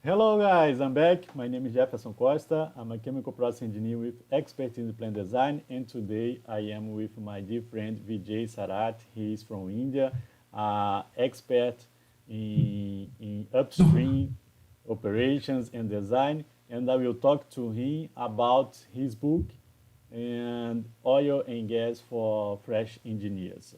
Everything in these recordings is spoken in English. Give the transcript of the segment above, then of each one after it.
Hello guys, I'm back. My name is Jeferson Costa. I'm a chemical process engineer with expertise in plant design, and today I am with my dear friend Vijay Sarathy. He is from India, expert in upstream operations and design, and I will talk to him about his book and oil and gas for fresh engineers.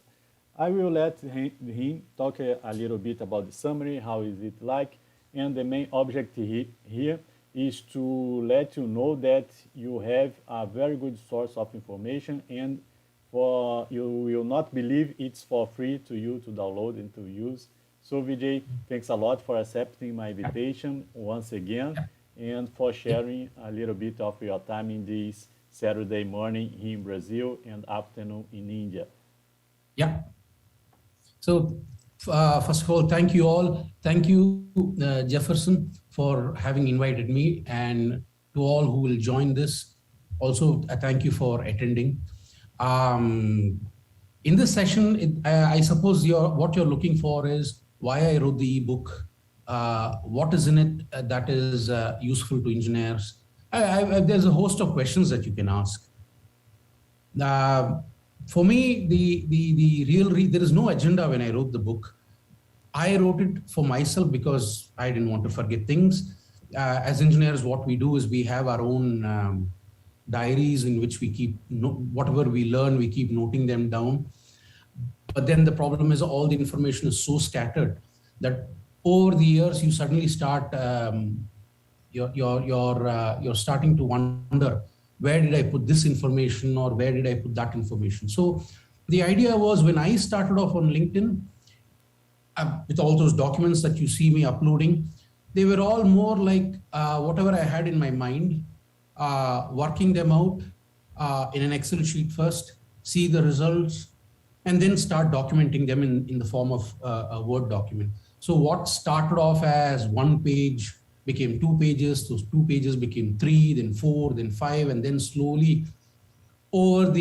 I will let him talk a little bit about the summary, how is it like, and the main objective here is to let you know that you have a very good source of information, and for you will not believe it's for free to you to download and to use. So Vijay, thanks a lot for accepting my invitation once again and for sharing a little bit of your time in this Saturday morning here in Brazil and afternoon in India. Yeah. So first of all, thank you all. Thank you, Jefferson, for having invited me, and to all who will join this. Also, thank you for attending. In this session, I suppose what you're looking for is why I wrote the ebook. What is in it that is useful to engineers? There's a host of questions that you can ask. For me, there is no agenda when I wrote the book. I wrote it for myself because I didn't want to forget things. As engineers, what we do is we have our own diaries in which we keep whatever we learn, we keep noting them down. But then the problem is all the information is so scattered that over the years you suddenly start you're starting to wonder, where did I put this information or where did I put that information? So the idea was, when I started off on LinkedIn, with all those documents that you see me uploading, they were all more like whatever I had in my mind, working them out in an Excel sheet first, see the results, and then start documenting them in the form of a Word document. So what started off as 1 page became 2 pages, those 2 pages became 3, then 4, then 5, and then slowly because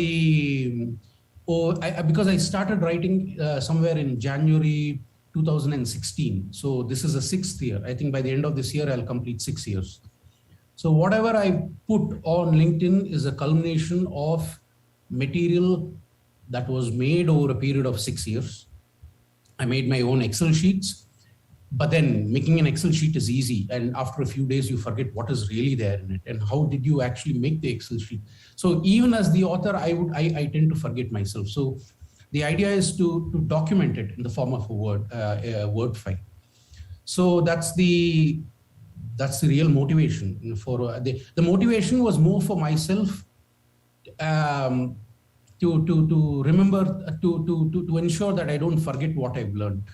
I started writing somewhere in January 2016. So this is the 6th year. I think by the end of this year, I'll complete 6 years. So whatever I put on LinkedIn is a culmination of material that was made over a period of 6 years. I made my own Excel sheets. But then making an Excel sheet is easy, and after a few days you forget what is really there in it and how did you actually make the Excel sheet. So even as the author, I tend to forget myself. So the idea is to document it in the form of a Word file. So that's the real motivation. For the motivation was more for myself, to remember, to ensure that I don't forget what I've learned.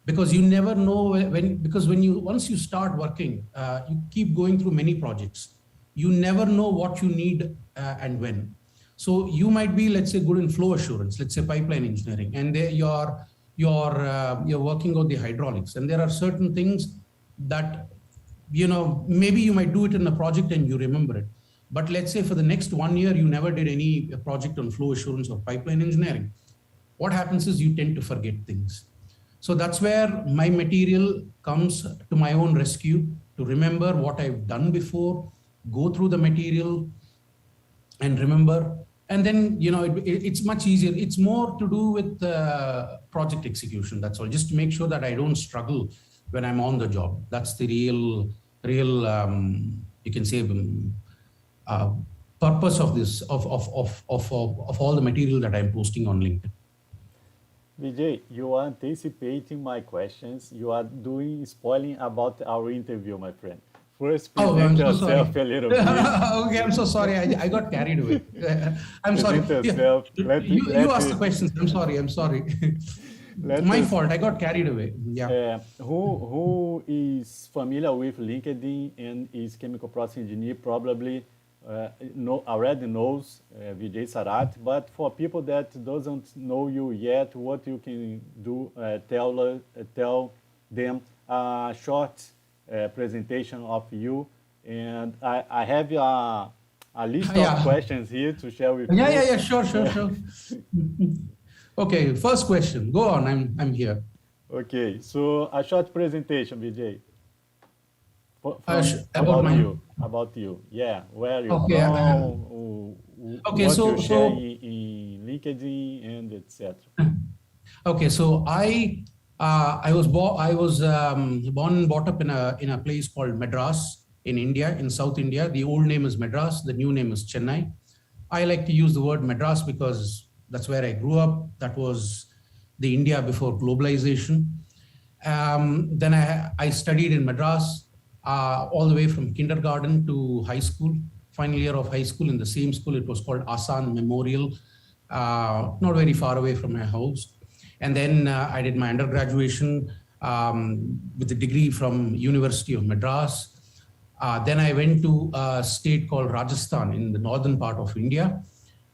Because you never know once you start working, you keep going through many projects. You never know what you need and when. So you might be, let's say, good in flow assurance, let's say pipeline engineering, and there you're working on the hydraulics, and there are certain things that, maybe you might do it in a project and you remember it. But let's say for the next 1 year, you never did any project on flow assurance or pipeline engineering. What happens is you tend to forget things. So that's where my material comes to my own rescue, to remember what I've done before, go through the material and remember. And then, it's much easier. It's more to do with project execution. That's all, just to make sure that I don't struggle when I'm on the job. That's the real, you can say, purpose of this, of all the material that I'm posting on LinkedIn. Vijay, you are anticipating my questions. You are spoiling about our interview, my friend. First, present yourself a little bit. Okay, I'm so sorry. I got carried away. I'm sorry. Yourself. You asked the questions. I'm sorry. My fault. I got carried away. Yeah. Who is familiar with LinkedIn and is chemical process engineer probably already knows Vijay Sarathy, but for people that doesn't know you yet, what you can do, tell them a short presentation of you, and I have a list of questions here to share with you. Yeah, sure. Okay, first question. Go on, I'm here. Okay, so a short presentation, Vijay. About mine. About you. Yeah, where you're Okay. from, Okay. what you share So in LinkedIn, and etc. okay. So I was born and brought up in a place called Madras in India, in South India. The old name is Madras. The new name is Chennai. I like to use the word Madras because that's where I grew up. That was the India before globalization. Then I studied in Madras all the way from kindergarten to high school, final year of high school in the same school. It was called Asan Memorial, not very far away from my house. And then I did my undergraduation with a degree from University of Madras. Then I went to a state called Rajasthan in the northern part of India,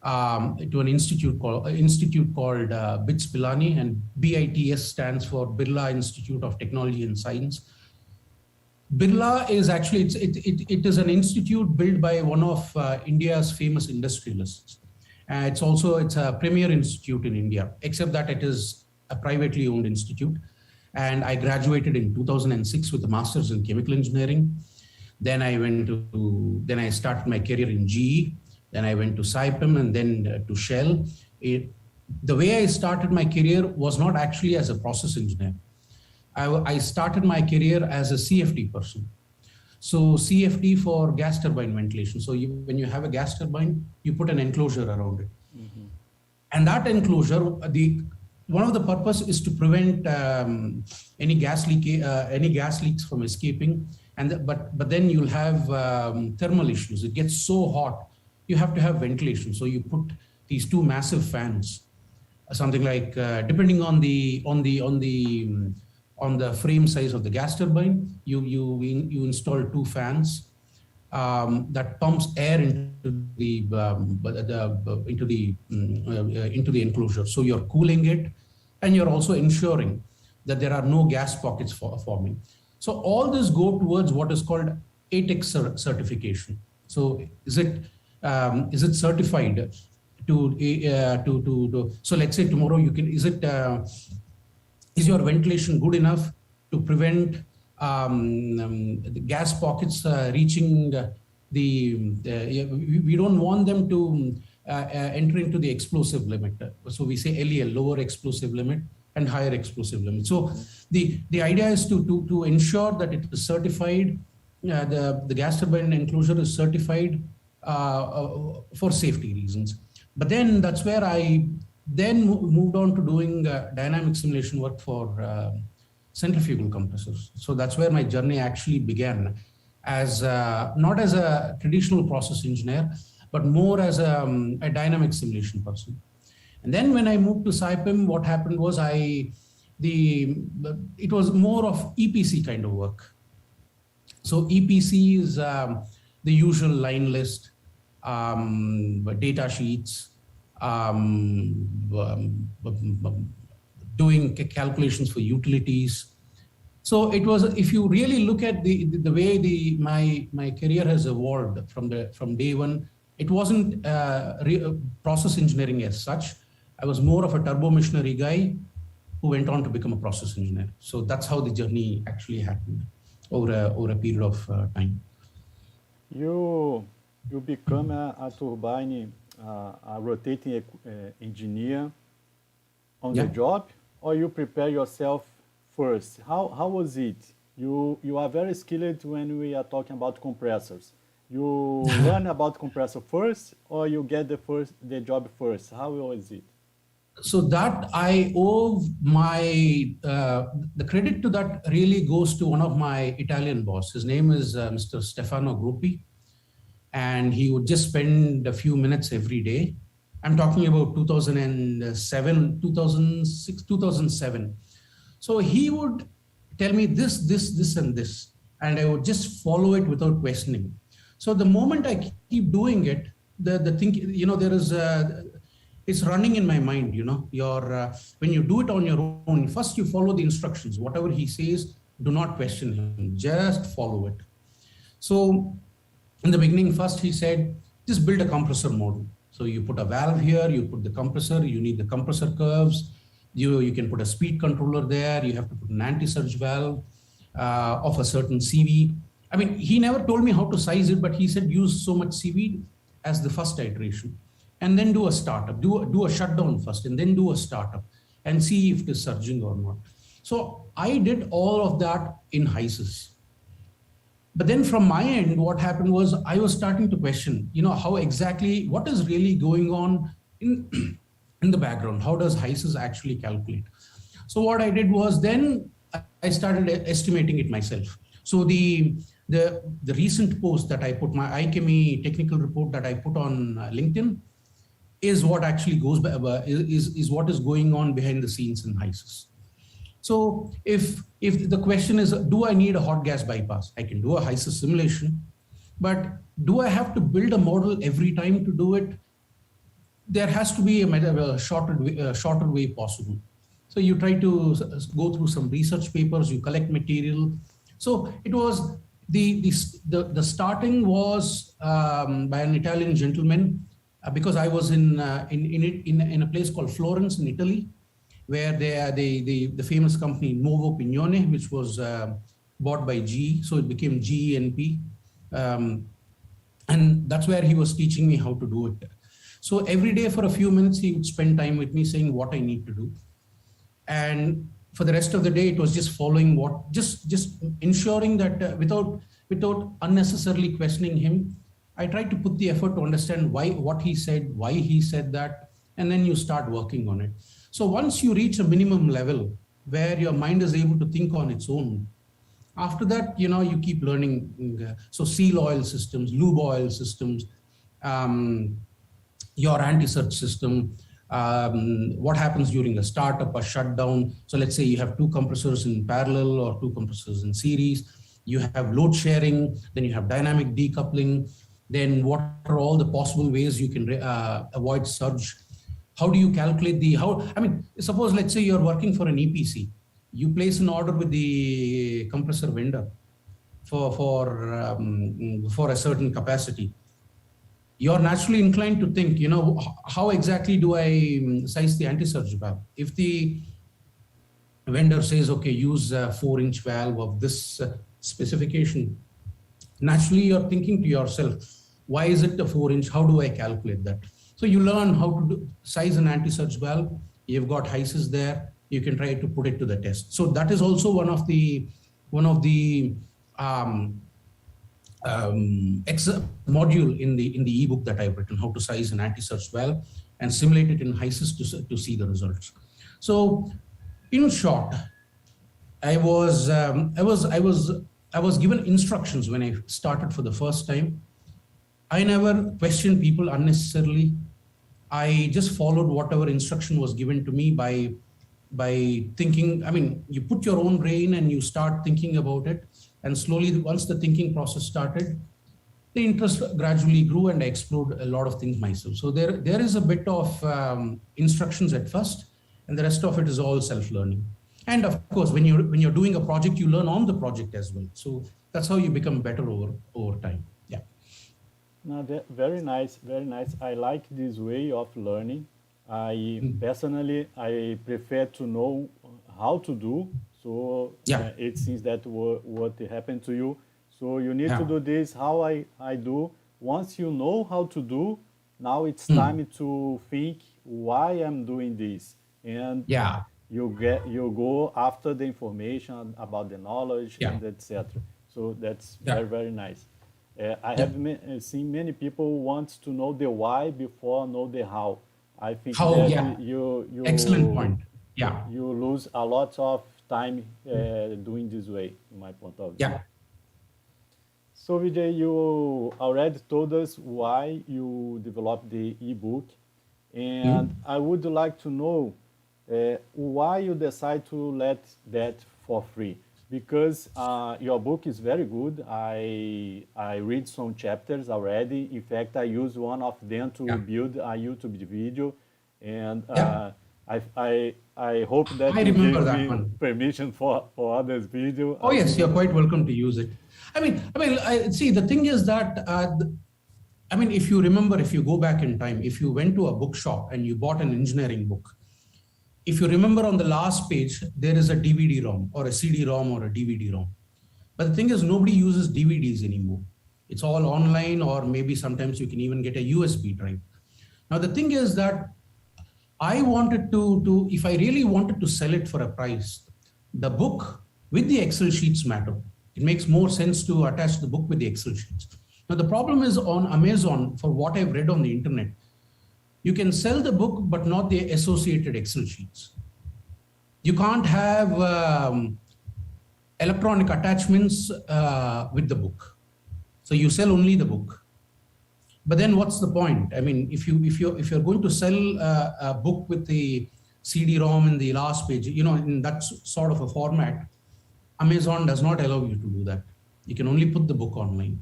to an institute called BITS Pilani, and BITS stands for Birla Institute of Technology and Science. Birla is actually, it is an institute built by one of India's famous industrialists. It's a premier institute in India, except that it is a privately owned institute. And I graduated in 2006 with a master's in chemical engineering. Then I started my career in GE. Then I went to Saipem and then to Shell. The way I started my career was not actually as a process engineer. I started my career as a CFD person. So CFD for gas turbine ventilation. So when you have a gas turbine, you put an enclosure around it. Mm-hmm. And that enclosure, one of the purpose is to prevent any gas leaks from escaping. But then you'll have thermal issues. It gets so hot, you have to have ventilation. So you put these two massive fans, something like depending on the frame size of the gas turbine, you install two fans that pumps air into the enclosure. So you're cooling it, and you're also ensuring that there are no gas pockets forming. So all this go towards what is called Atx certification. So is it certified to so let's say tomorrow is your ventilation good enough to prevent the gas pockets reaching we don't want them to enter into the explosive limit. So we say LEL, lower explosive limit, and higher explosive limit. So the idea is to ensure that it is certified, the gas turbine enclosure is certified for safety reasons. But then that's where I then moved on to doing dynamic simulation work for centrifugal compressors. So that's where my journey actually began, as not as a traditional process engineer, but more as a dynamic simulation person. And then when I moved to Saipem, what happened was it was more of EPC kind of work. So EPC is the usual line list, data sheets, doing calculations for utilities. So it was, if you really look at the way my career has evolved from day one, it wasn't process engineering as such. I was more of a turbo machinery guy who went on to become a process engineer. So that's how the journey actually happened over a period of time. You become a turbine, a rotating engineer on the job, or you prepare yourself first? How was it? You are very skilled when we are talking about compressors. You learn about compressor first, or you get the job first? How was it? So that I owe the credit to that really goes to one of my Italian boss. His name is Mr. Stefano Gruppi, and he would just spend a few minutes every day. I'm talking about 2007, 2006, 2007. So he would tell me this, and this, and I would just follow it without questioning. So the moment I keep doing it, the thing, there is it's running in my mind, when you do it on your own, first you follow the instructions. Whatever he says, do not question him, just follow it. So in the beginning, first he said, just build a compressor model. So you put a valve here, you put the compressor, you need the compressor curves, you can put a speed controller there, you have to put an anti-surge valve of a certain CV, I mean, he never told me how to size it, but he said use so much seaweed as the first iteration, and then do a startup, do a shutdown first, and then do a startup, and see if it is surging or not. So I did all of that in HYSYS. But then from my end, what happened was I was starting to question, how exactly, what is really going on in, in the background? How does HYSYS actually calculate? So what I did was then I started estimating it myself. So the recent post that I put, my iChemie technical report that I put on LinkedIn, is what actually goes by, is what is going on behind the scenes in HYSYS. So if the question is, do I need a hot gas bypass? I can do a HYSYS simulation, but do I have to build a model every time to do it? There has to be a shorter way possible. So you try to go through some research papers, you collect material. So it was the starting was by an Italian gentleman, because I was in a place called Florence in Italy, where the famous company Nuovo Pignone, which was bought by GE, so it became GENP, and that's where he was teaching me how to do it. So every day for a few minutes, he would spend time with me saying what I need to do, and for the rest of the day, it was just following just ensuring that without unnecessarily questioning him, I tried to put the effort to understand what he said, why he said that, and then you start working on it. So once you reach a minimum level where your mind is able to think on its own, after that, you keep learning. So seal oil systems, lube oil systems, your anti-surge system, what happens during a startup, a shutdown. So let's say you have two compressors in parallel or two compressors in series. You have load sharing, then you have dynamic decoupling. Then what are all the possible ways you can avoid surge? How do you calculate suppose let's say you're working for an EPC. You place an order with the compressor vendor for a certain capacity. You're naturally inclined to think, how exactly do I size the anti-surge valve? If the vendor says, okay, use a 4-inch valve of this specification, naturally you're thinking to yourself, why is it a 4-inch? How do I calculate that? So you learn how to size an anti-surge valve. You've got HYSYS there. You can try to put it to the test. So that is also one of the module in the ebook that I've written, how to size an anti-surge valve and simulate it in HYSYS to see the results. So in short, I was given instructions when I started for the first time. I never questioned people unnecessarily. I just followed whatever instruction was given to me by thinking. You put your own brain and you start thinking about it. And slowly, once the thinking process started, the interest gradually grew and I explored a lot of things myself. So there is a bit of instructions at first, and the rest of it is all self-learning. And of course, when you're doing a project, you learn on the project as well. So that's how you become better over time. Yeah. No, very nice, very nice. I like this way of learning. Personally, I prefer to know how to do. So it seems that what happened to you. So you need to do this, how I do. Once you know how to do, now it's time to think why I'm doing this. And you go after the information about the knowledge and etc. So that's very, very nice. I have seen many people want to know the why before know the how. I think you excellent point. Yeah, you lose a lot of time doing this way, in my point of view. Yeah. So Vijay, you already told us why you developed the ebook, and I would like to know why you decide to let that for free. Because your book is very good. I read some chapters already. In fact, I use one of them to build a YouTube video, and I hope that I you remember give that me one. permission for others' video. Oh yes, you're quite welcome to use it. I see. The thing is that if you remember, if you go back in time, if you went to a bookshop and you bought an engineering book, if you remember on the last page, there is a DVD-ROM or a CD-ROM or a DVD-ROM. But the thing is, nobody uses DVDs anymore. It's all online, or maybe sometimes you can even get a USB drive. Now, the thing is that I wanted if I really wanted to sell it for a price, the book with the Excel sheets matter. It makes more sense to attach the book with the Excel sheets. Now, the problem is on Amazon, for what I've read on the internet, you can sell the book, but not the associated Excel sheets. You can't have electronic attachments with the book. So you sell only the book. But then what's the point? I mean, if you're going to sell a book with the CD-ROM in the last page, in that sort of a format, Amazon does not allow you to do that. You can only put the book online.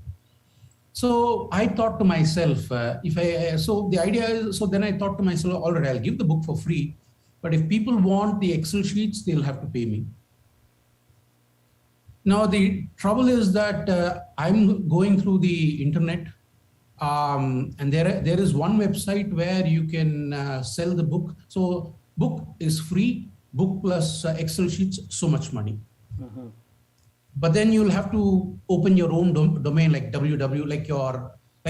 So I thought to myself, so then I thought to myself, all right, I'll give the book for free, but if people want the Excel sheets, they'll have to pay me. Now, the trouble is that I'm going through the internet, and there is one website where you can sell the book. So book is free, book plus Excel sheets, so much money. Uh-huh. But then you'll have to open your own domain, like like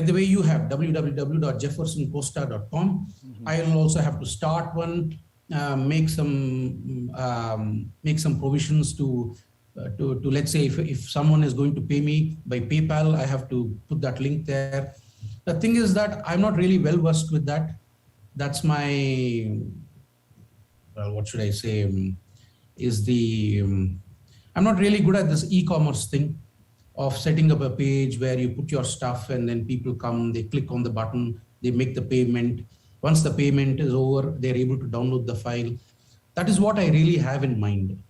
the way you have www.jeffersoncosta.com. Mm-hmm. I will also have to start one, make some provisions to let's say if someone is going to pay me by PayPal, I have to put that link there. The thing is that I'm not really well versed with that. That's my, what should I say, I'm not really good at this e-commerce thing of setting up a page where you put your stuff and then people come, they click on the button, they make the payment. Once the payment is over, they're able to download the file. That is what I really have in mind.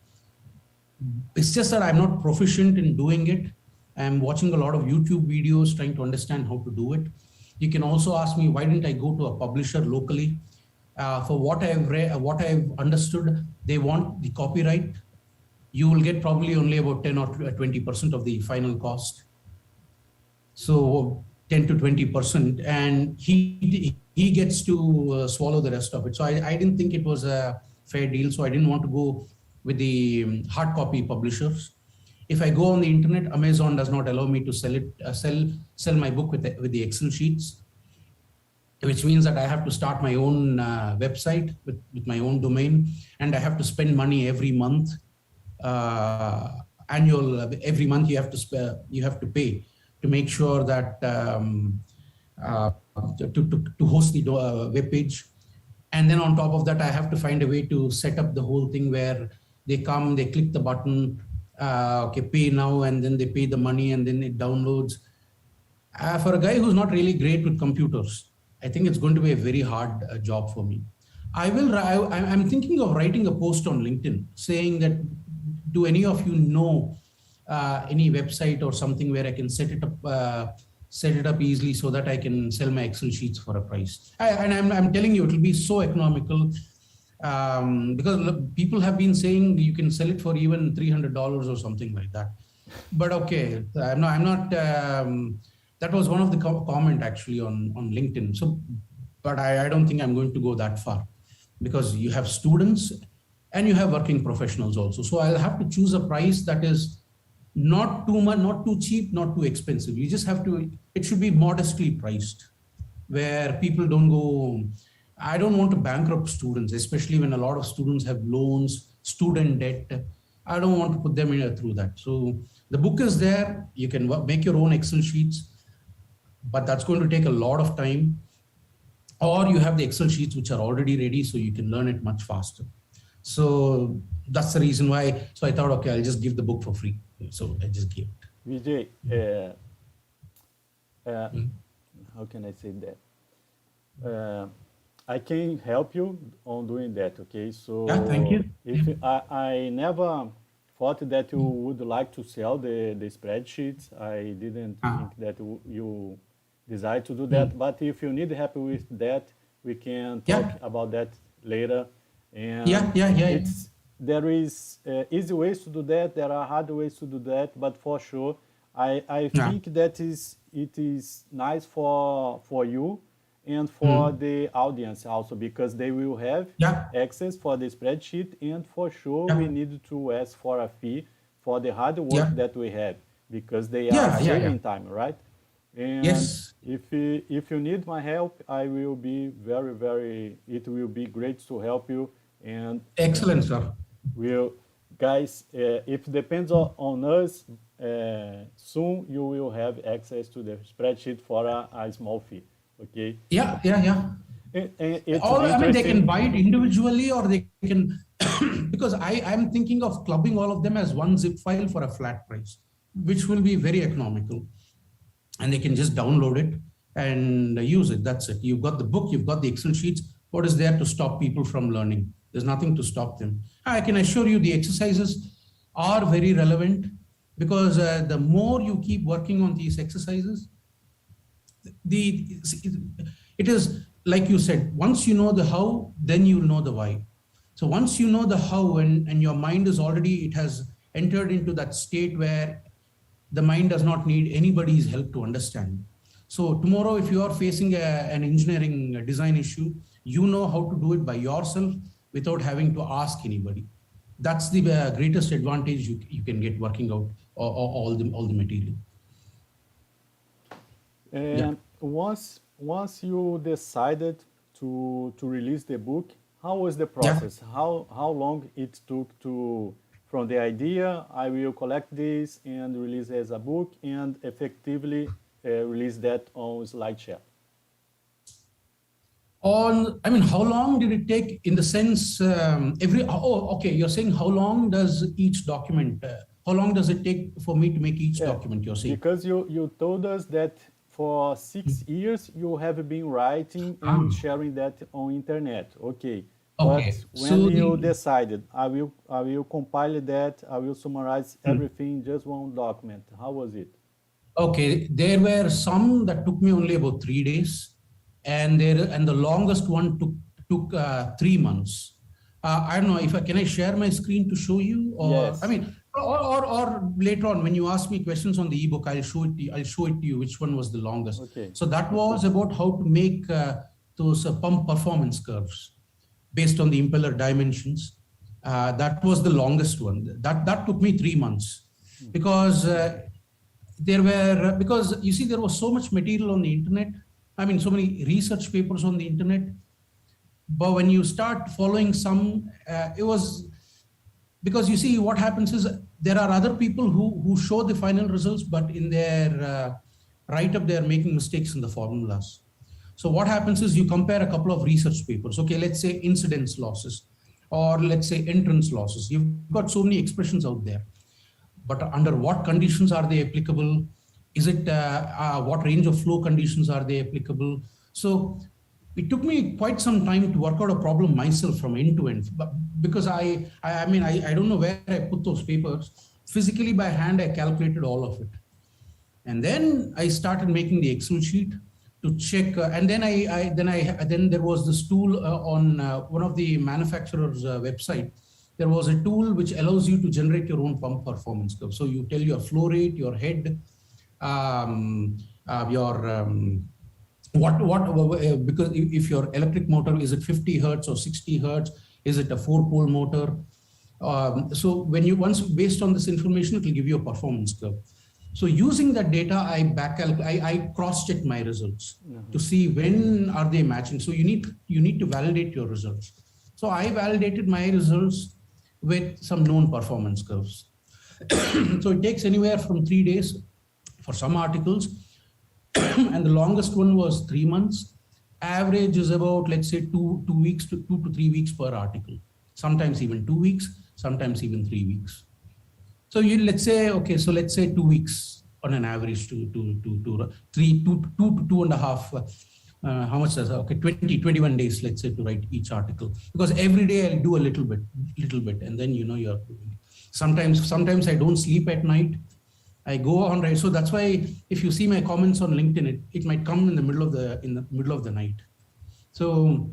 It's just that I'm not proficient in doing it. I'm watching a lot of YouTube videos trying to understand how to do it. You can also ask me, why didn't I go to a publisher locally? For what I've read, what I've understood, they want the copyright. You will get probably only about 10 or 20% of the final cost. So 10 to 20%, and he gets to swallow the rest of it. So I didn't think it was a fair deal. So I didn't want to go with the hard copy publishers. If I go on the internet, Amazon does not allow me to sell my book with the Excel sheets, which means that I have to start my own website with my own domain, and I have to spend money every month. Every month you have to pay to make sure that to host the web page. And then on top of that, I have to find a way to set up the whole thing where they come, they click the button, okay, pay now, and then they pay the money, and then it downloads. For a guy who's not really great with computers, I think it's going to be a very hard job for me. I'm thinking of writing a post on LinkedIn saying that, do any of you know any website or something where I can set it up easily so that I can sell my Excel sheets for a price? I'm telling you, it will be so economical, because people have been saying you can sell it for even $300 or something like that. But okay, I'm not. That was one of the comment actually on LinkedIn. So, but I don't think I'm going to go that far, because you have students and you have working professionals also. So I'll have to choose a price that is not too much, not too cheap, not too expensive. You just have to, it should be modestly priced, where people don't go, I don't want to bankrupt students, especially when a lot of students have loans, student debt. I don't want to put them through that. So the book is there, you can make your own Excel sheets, but that's going to take a lot of time. Or you have the Excel sheets which are already ready, so you can learn it much faster. So that's the reason why. So I thought, okay, I'll just give the book for free. So I just gave it. Vijay, how can I say that? I can help you on doing that, okay? So yeah, thank you. If I never thought that you would like to sell the spreadsheets. I didn't think that you decide to do that. But if you need help with that, we can talk about that later. And there is easy ways to do that. There are hard ways to do that. But for sure, I think that it is nice for you and for the audience also, because they will have access for the spreadsheet, and for sure we need to ask for a fee for the hard work that we have. because they are Yeah, yeah, yeah. saving time, right? And Yes. if you need my help, I will be very, it will be great to help you. And Excellent, sir. we'll, guys, if it depends on us, soon you will have access to the spreadsheet for a small fee, okay? Yeah, yeah, yeah. And it's All, I mean, they can interesting. buy it individually, or they can, because I'm thinking of clubbing all of them as one zip file for a flat price, which will be very economical. And they can just download it and use it. That's it. You've got the book, you've got the Excel sheets. What is there to stop people from learning? There's nothing to stop them. I can assure you the exercises are very relevant, because the more you keep working on these exercises, it is like you said, once you know the how, then you'll know the why. So once you know the how, and your mind is already, it has entered into that state where the mind does not need anybody's help to understand. So tomorrow, if you are facing an engineering design issue, you know how to do it by yourself without having to ask anybody. That's the greatest advantage you can get working out all the material. Yeah. And once you decided to release the book, how was the process? How long it took to from the idea I will collect this and release as a book and effectively release that on SlideShare? I mean, how long did it take, in the sense, okay, you're saying how long does each document, how long does it take for me to make each document, you're saying? Because you told us that for 6 years you have been writing and sharing that on internet. Okay. Okay. But when you decided, I will compile that, I will summarize everything in just one document. How was it? Okay, there were some that took me only about 3 days, and the longest one took 3 months. I don't know, can I share my screen to show you, or yes. I mean, or later on when you ask me questions on the ebook, I'll show it to you which one was the longest. Okay. So that was about how to make those pump performance curves based on the impeller dimensions. That was the longest one. That took me 3 months, because because you see, there was so much material on the internet. I mean, so many research papers on the internet. But when you start following some, it was, because you see what happens is there are other people who show the final results, but in their write-up, they're making mistakes in the formulas. So what happens is you compare a couple of research papers. Okay, let's say incidence losses, or let's say entrance losses. You've got so many expressions out there, but under what conditions are they applicable? Is it what range of flow conditions are they applicable? So it took me quite some time to work out a problem myself from end to end, because I mean, I don't know where I put those papers. Physically by hand, I calculated all of it. And then I started making the Excel sheet to check. And then then there was this tool on one of the manufacturer's website. There was a tool which allows you to generate your own pump performance curve. So you tell your flow rate, your head, because if your electric motor, is it 50 hertz or 60 hertz? Is it a 4-pole motor? So once based on this information, it will give you a performance curve. So using that data, I cross-check my results to see when are they matching. So you need to validate your results. So I validated my results with some known performance curves. So it takes anywhere from 3 days for some articles, and the longest one was 3 months. Average is about, let's say, 2 to 3 weeks per article. Sometimes even 2 weeks, sometimes even 3 weeks. So let's say 2 weeks on an average to 2 to 2.5. How much does that? Okay, 21 days, let's say, to write each article, because every day I'll do a little bit, and then you're doing it. Sometimes I don't sleep at night. I go on, right? So that's why if you see my comments on LinkedIn, it might come in the middle of the night. So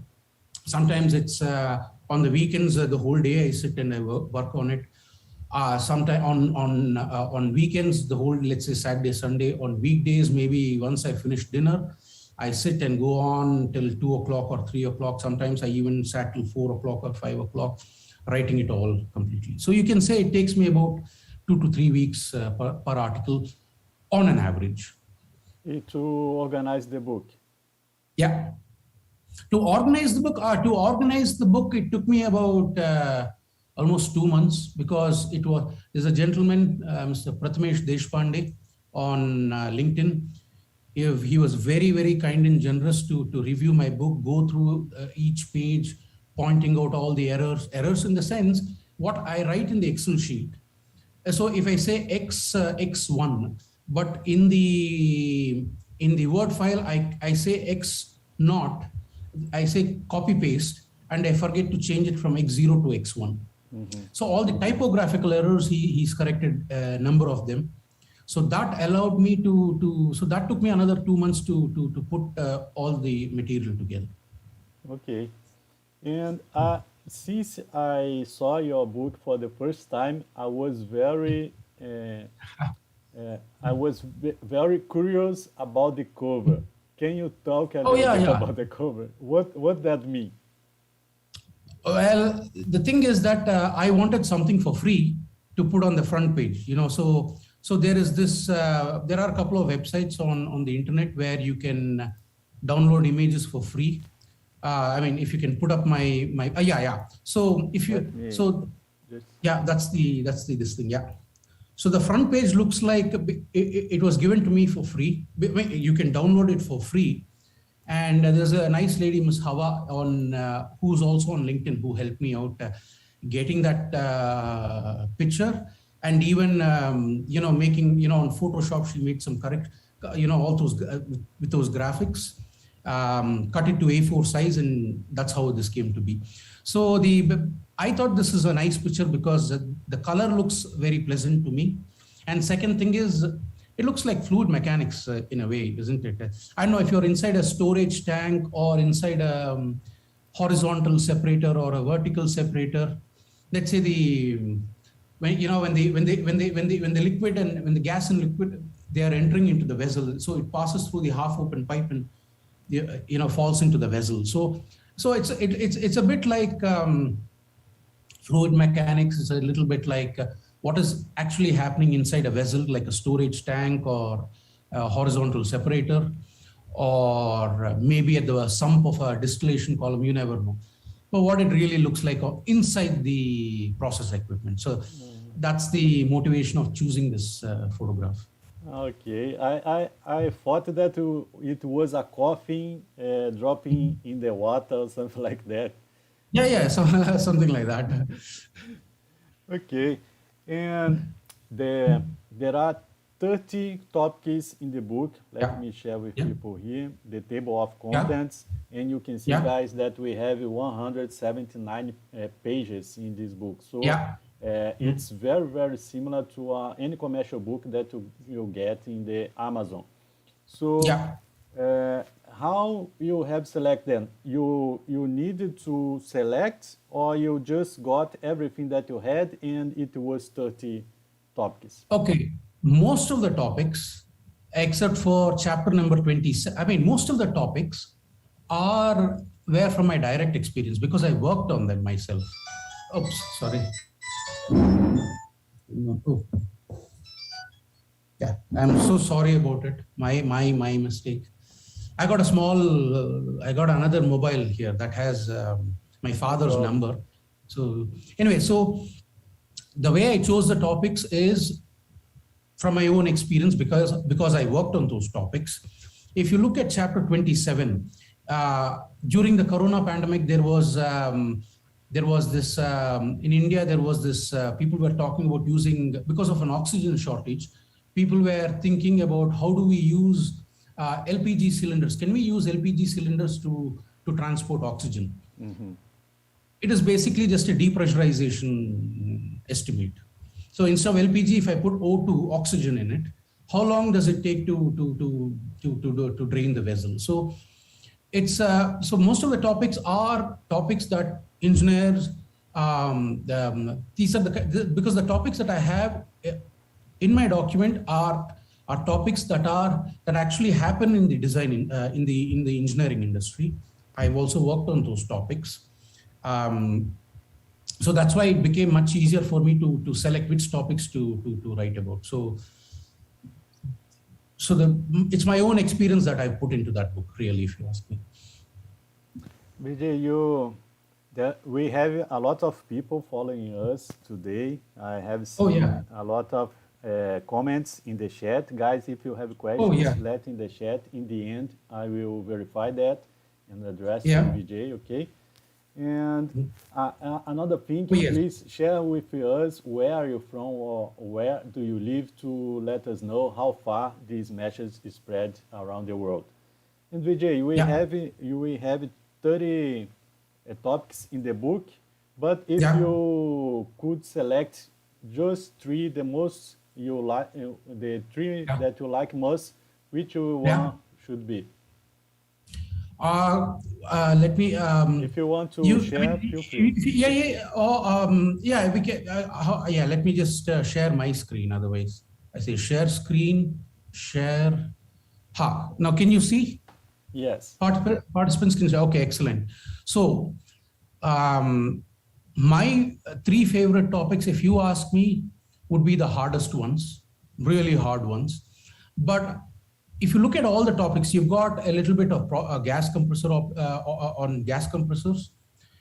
sometimes it's on the weekends, the whole day I sit and I work on it. Sometime on weekends, the whole, let's say Saturday, Sunday. On weekdays, maybe once I finish dinner, I sit and go on till 2 o'clock or 3 o'clock. Sometimes I even sat till 4 o'clock or 5 o'clock, writing it all completely. So you can say it takes me about 2 to 3 weeks per article on an average. To organize the book. Yeah. To organize the book, it took me about almost 2 months, because there's a gentleman, Mr. Prathamesh Deshpande, on LinkedIn. He was very, very kind and generous to review my book, go through each page, pointing out all the errors in the sense what I write in the Excel sheet. So if I say X1, but in the Word file, I say X naught, I say copy paste, and I forget to change it from X0 to X1. Mm-hmm. So all the typographical errors, he's corrected a number of them. So that allowed me so that took me another 2 months to put all the material together. Okay. And since I saw your book for the first time, I was very very curious about the cover. Can you talk a little bit about the cover? What that mean? Well, the thing is that I wanted something for free to put on the front page. So there is this. There are a couple of websites on the internet where you can download images for free. I mean, if you can put up my So if you that's this thing. Yeah. So the front page looks like it was given to me for free. You can download it for free. And there's a nice lady, Ms. Hawa, who's also on LinkedIn, who helped me out getting that picture. And even, making, on Photoshop, she made some correct, all those, with those graphics, cut it to A4 size, and that's how this came to be. So I thought this is a nice picture because the color looks very pleasant to me. And second thing is, it looks like fluid mechanics in a way, isn't it? I don't know if you're inside a storage tank or inside a horizontal separator or a vertical separator. Let's say when the liquid and when the gas and liquid, they are entering into the vessel, so it passes through the half-open pipe and falls into the vessel. So it's a bit like fluid mechanics. It's a little bit like what is actually happening inside a vessel, like a storage tank or a horizontal separator, or maybe at the sump of a distillation column. You never know. But what it really looks like inside the process equipment. So that's the motivation of choosing this photograph. Okay, I thought that it was a coffin dropping in the water or something like that. Yeah, something like that. Okay, and there are 30 topics in the book. Let me share with people here the table of contents, and you can see, guys, that we have 179 pages in this book. So it's very, very similar to any commercial book that you'll get in the Amazon. So how you have selected them? You needed to select, or you just got everything that you had and it was 30 topics? Okay, most of the topics, except for chapter number 27, most of the topics were from my direct experience because I worked on them myself. Oops, sorry. Oh. Yeah, I'm so sorry about it. My mistake. I got another mobile here that has my father's number. So anyway, so the way I chose the topics is from my own experience because I worked on those topics. If you look at chapter 27, during the Corona pandemic, there was this, in India, there was this, people were talking about because of an oxygen shortage, people were thinking about how do we use LPG cylinders? Can we use LPG cylinders to transport oxygen? Mm-hmm. It is basically just a depressurization estimate. So instead of LPG, if I put O2, oxygen in it, how long does it take to drain the vessel? So it's so most of the topics are topics that engineers these are because the topics that I have in my document are topics that actually happen in the design in the engineering industry. I've also worked on those topics. So that's why it became much easier for me to select which topics to write about. So it's my own experience that I put into that book, really, if you ask me. Vijay, we have a lot of people following us today. I have seen a lot of comments in the chat. Guys, if you have questions, let in the chat. In the end, I will verify that and address to Vijay, okay? And another thing, please share with us where are you from or where do you live to let us know how far this message is spread around the world. And Vijay, we have 30 topics in the book, but if you could select just 3, the most you like, the 3 that you like most, which one should be? Let me. If you want to share, feel free. We can. Let me just share my screen. Otherwise, I say share screen, share. Now can you see? Yes. Participants can say, okay, excellent. So, my 3 favorite topics, if you ask me, would be the hardest ones, really hard ones. But if you look at all the topics, you've got a little bit of a gas compressor on gas compressors.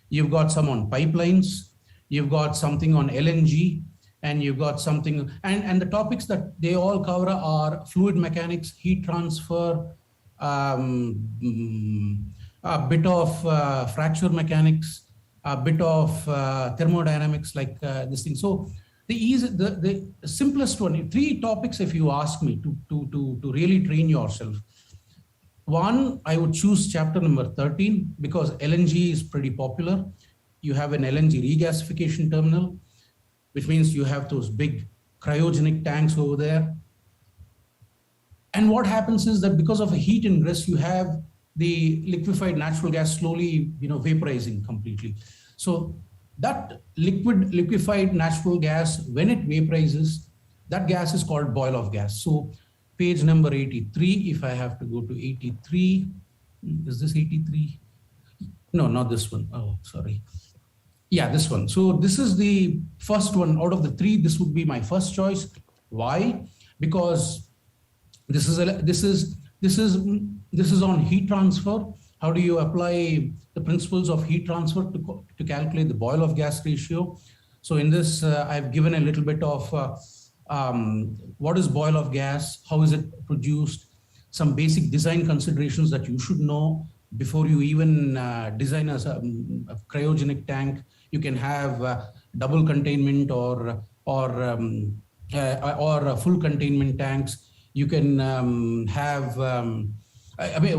You've got some on pipelines. You've got something on LNG, and you've got something. And the topics that they all cover are fluid mechanics, heat transfer, a bit of fracture mechanics, a bit of thermodynamics, like this thing. So the simplest one, 3 topics, if you ask me to really train yourself. One, I would choose chapter number 13 because LNG is pretty popular. You have an Lng Regasification Terminal, which means you have those big cryogenic tanks over there. And what happens is that because of a heat ingress, you have the liquefied natural gas slowly, vaporizing completely. So that liquefied natural gas, when it vaporizes, that gas is called boil-off gas. So page number 83, if I have to go to 83, is this 83? No, not this one. Oh, sorry. Yeah, this one. So this is the first one out of the 3. This would be my first choice. Why? Because this is on heat transfer. How do you apply the principles of heat transfer to calculate the boil-off gas ratio? So in this, I've given a little bit of what is boil-off gas, how is it produced, some basic design considerations that you should know before you even design a cryogenic tank. You can have double containment or full containment tanks. You can have,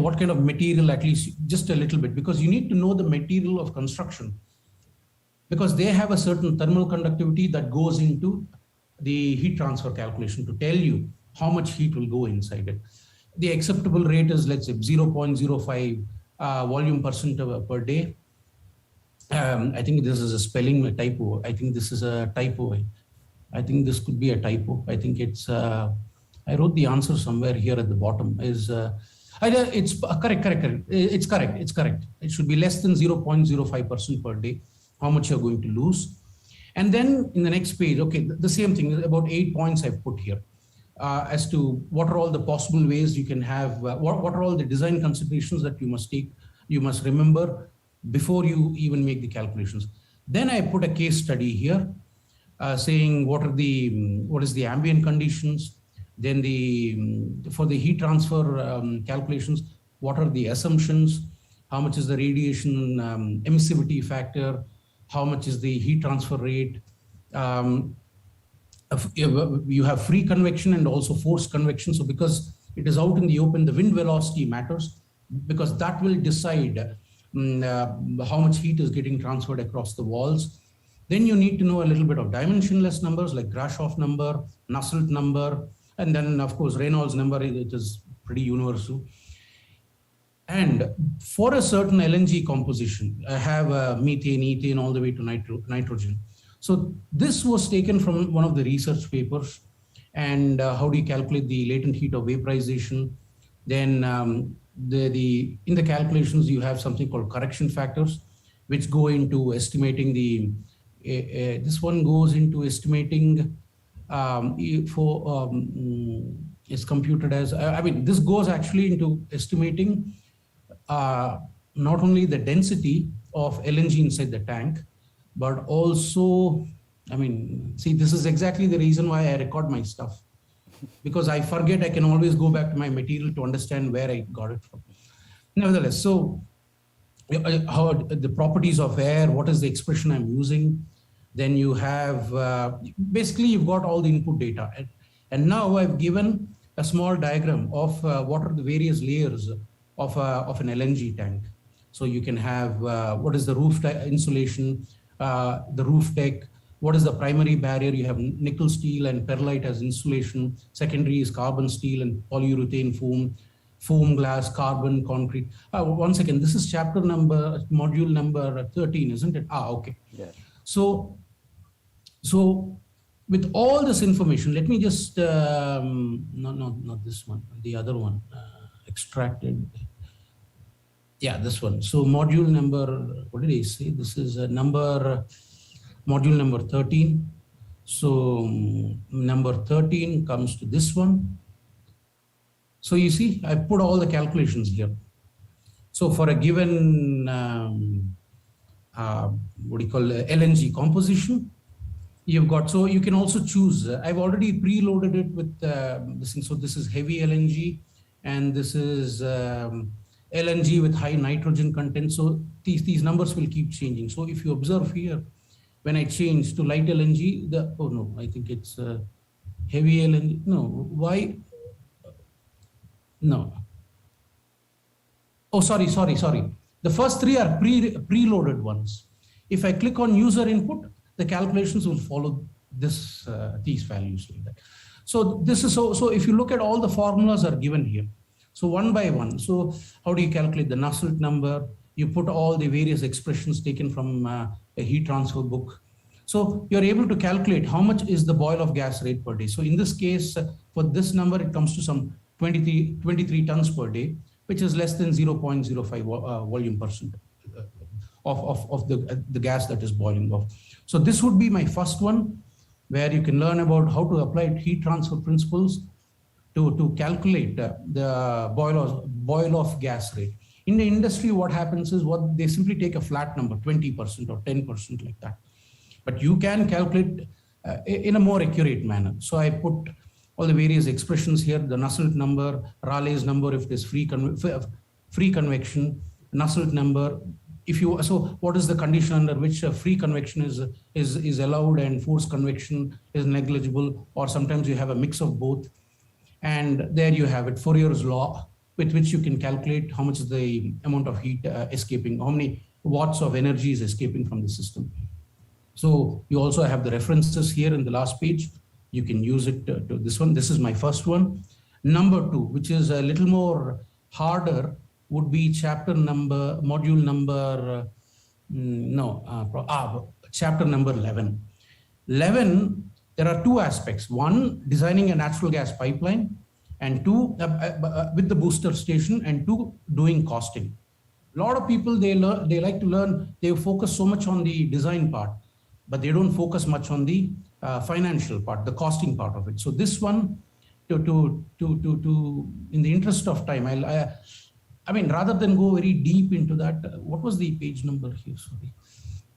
what kind of material, at least just a little bit, because you need to know the material of construction, because they have a certain thermal conductivity that goes into the heat transfer calculation to tell you how much heat will go inside it. The acceptable rate is, let's say, 0.05 volume percent per day. I think this is a spelling typo. I think this is a typo. I think this could be a typo. I think it's, I wrote the answer somewhere here at the bottom. It's correct. It's correct. It should be less than 0.05% per day, how much you're going to lose. And then in the next page, okay, the same thing, about 8 points I've put here as to what are all the possible ways you can have, what are all the design considerations that you must take, you must remember before you even make the calculations. Then I put a case study here saying what is the ambient conditions, then for the heat transfer calculations, what are the assumptions, how much is the radiation emissivity factor, how much is the heat transfer rate. You have free convection and also forced convection. So because it is out in the open, the wind velocity matters, because that will decide how much heat is getting transferred across the walls. Then you need to know a little bit of dimensionless numbers like Grashof number, Nusselt number, and then of course Reynolds number, it is pretty universal. And for a certain LNG composition, I have methane, ethane, all the way to nitrogen. So this was taken from one of the research papers. And how do you calculate the latent heat of vaporization? Then in the calculations, you have something called correction factors, which go into estimating the this one goes into estimating is computed as, I mean, this goes actually into estimating not only the density of LNG inside the tank, but also, I mean, see, this is exactly the reason why I record my stuff, because I forget, I can always go back to my material to understand where I got it from. Nevertheless, so how the properties of air, what is the expression I'm using? Then you have, basically you've got all the input data. And now I've given a small diagram of what are the various layers of an LNG tank. So you can have, what is the roof insulation, the roof deck, what is the primary barrier? You have nickel steel and perlite as insulation. Secondary is carbon steel and polyurethane foam, foam glass, carbon, concrete. One second, this is chapter number, module number 13, isn't it? Okay. Yeah. So with all this information, let me just, not this one, the other one, extracted. Yeah, this one. So module number, what did I say? This is module number 13. So number 13 comes to this one. So you see, I put all the calculations here. So for a given, what do you call LNG composition, you've got, so you can also choose. I've already preloaded it with this thing. So this is heavy LNG, and this is LNG with high nitrogen content. So these numbers will keep changing. So if you observe here, when I change to light LNG, oh no, I think it's heavy LNG. No, why? No. Oh, sorry. The first three are preloaded ones. If I click on user input, the calculations will follow this these values like that. So this is so if you look at all the formulas are given here. So one by one. So how do you calculate the Nusselt number? You put all the various expressions taken from a heat transfer book. So you're able to calculate how much is the boil of gas rate per day. So in this case, for this number, it comes to some 23 tons per day, which is less than 0.05 volume percent of the gas that is boiling off. So this would be my first one, where you can learn about how to apply heat transfer principles to calculate the boil off gas rate. In the industry, what happens is they simply take a flat number, 20% or 10% like that. But you can calculate in a more accurate manner. So I put all the various expressions here, the Nusselt number, Raleigh's number if it is free convection, Nusselt number. So what is the condition under which free convection is allowed and forced convection is negligible, or sometimes you have a mix of both. And there you have it, Fourier's law, with which you can calculate how much is the amount of heat escaping, how many watts of energy is escaping from the system. So you also have the references here in the last page. You can use it to this one. This is my first one. Number 2, which is a little more harder, would be module number, chapter number 11. 11, there are 2 aspects. 1, designing a natural gas pipeline, and 2, with the booster station, and 2, doing costing. A lot of people, they like to learn, they focus so much on the design part, but they don't focus much on the financial part, the costing part of it. So this one, in the interest of time, I mean, rather than go very deep into that, what was the page number here? Sorry.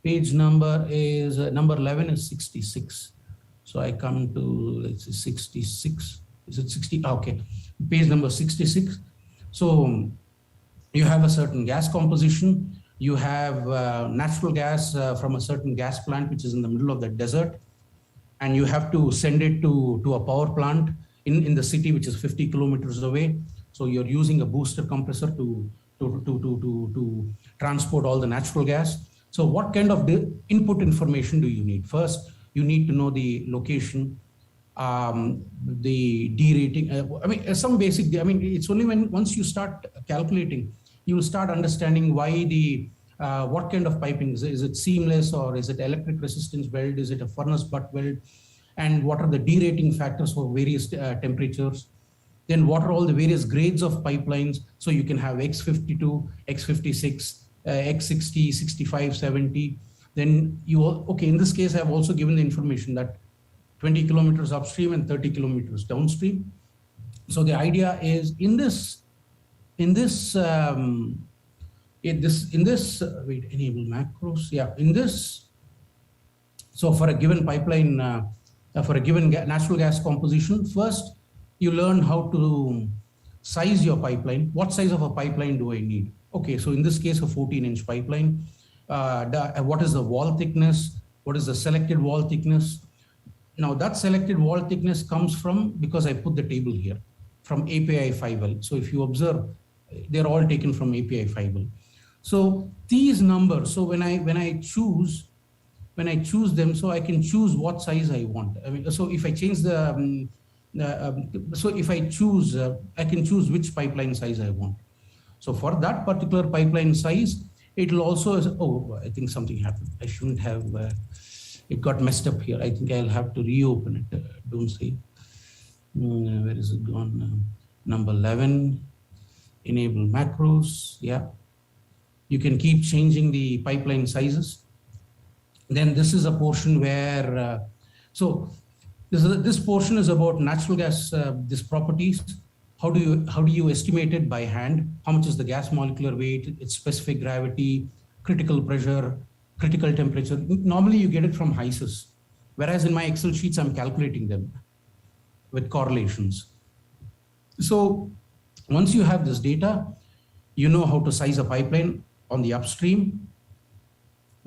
Page number is, number 11 is 66. So I come to, let's say 66. Is it 60? Okay. Page number 66. So you have a certain gas composition. You have natural gas from a certain gas plant, which is in the middle of the desert. And you have to send it to a power plant in the city, which is 50 kilometers away. So you're using a booster compressor to transport all the natural gas. So what kind of input information do you need? First, you need to know the location, the derating. I mean, some basic, it's only once you start calculating, you will start understanding why what kind of piping is it seamless, or is it electric resistance weld? Is it a furnace butt weld? And what are the derating factors for various temperatures? Then what are all the various grades of pipelines? So you can have X52, X56, X60, 65, 70. then you, okay, in this case, I've also given the information that 20 kilometers upstream and 30 kilometers downstream. So the idea is in this, wait, enable macros. Yeah, in this, so for a given pipeline, for a given natural gas composition, first you learn how to size your pipeline. What size of a pipeline do I need? Okay, so in this case, a 14-inch pipeline. What is the wall thickness? What is the selected wall thickness? Now that selected wall thickness comes from, because I put the table here, from API 5L. So if you observe, they're all taken from API 5L. So these numbers, so when I choose them, so I can choose what size I want. I mean, so if I change the, so if I choose, I can choose which pipeline size I want. So for that particular pipeline size, it will also, oh, I think something happened. I shouldn't have, it got messed up here. I think I'll have to reopen it. Don't say. Where is it gone? Number 11, enable macros. Yeah. You can keep changing the pipeline sizes. Then this is a portion where, so this portion is about natural gas, these properties. How do you estimate it by hand? How much is the gas molecular weight, its specific gravity, critical pressure, critical temperature? Normally you get it from HYSYS, whereas in my Excel sheets, I'm calculating them with correlations. So once you have this data, you know how to size a pipeline on the upstream,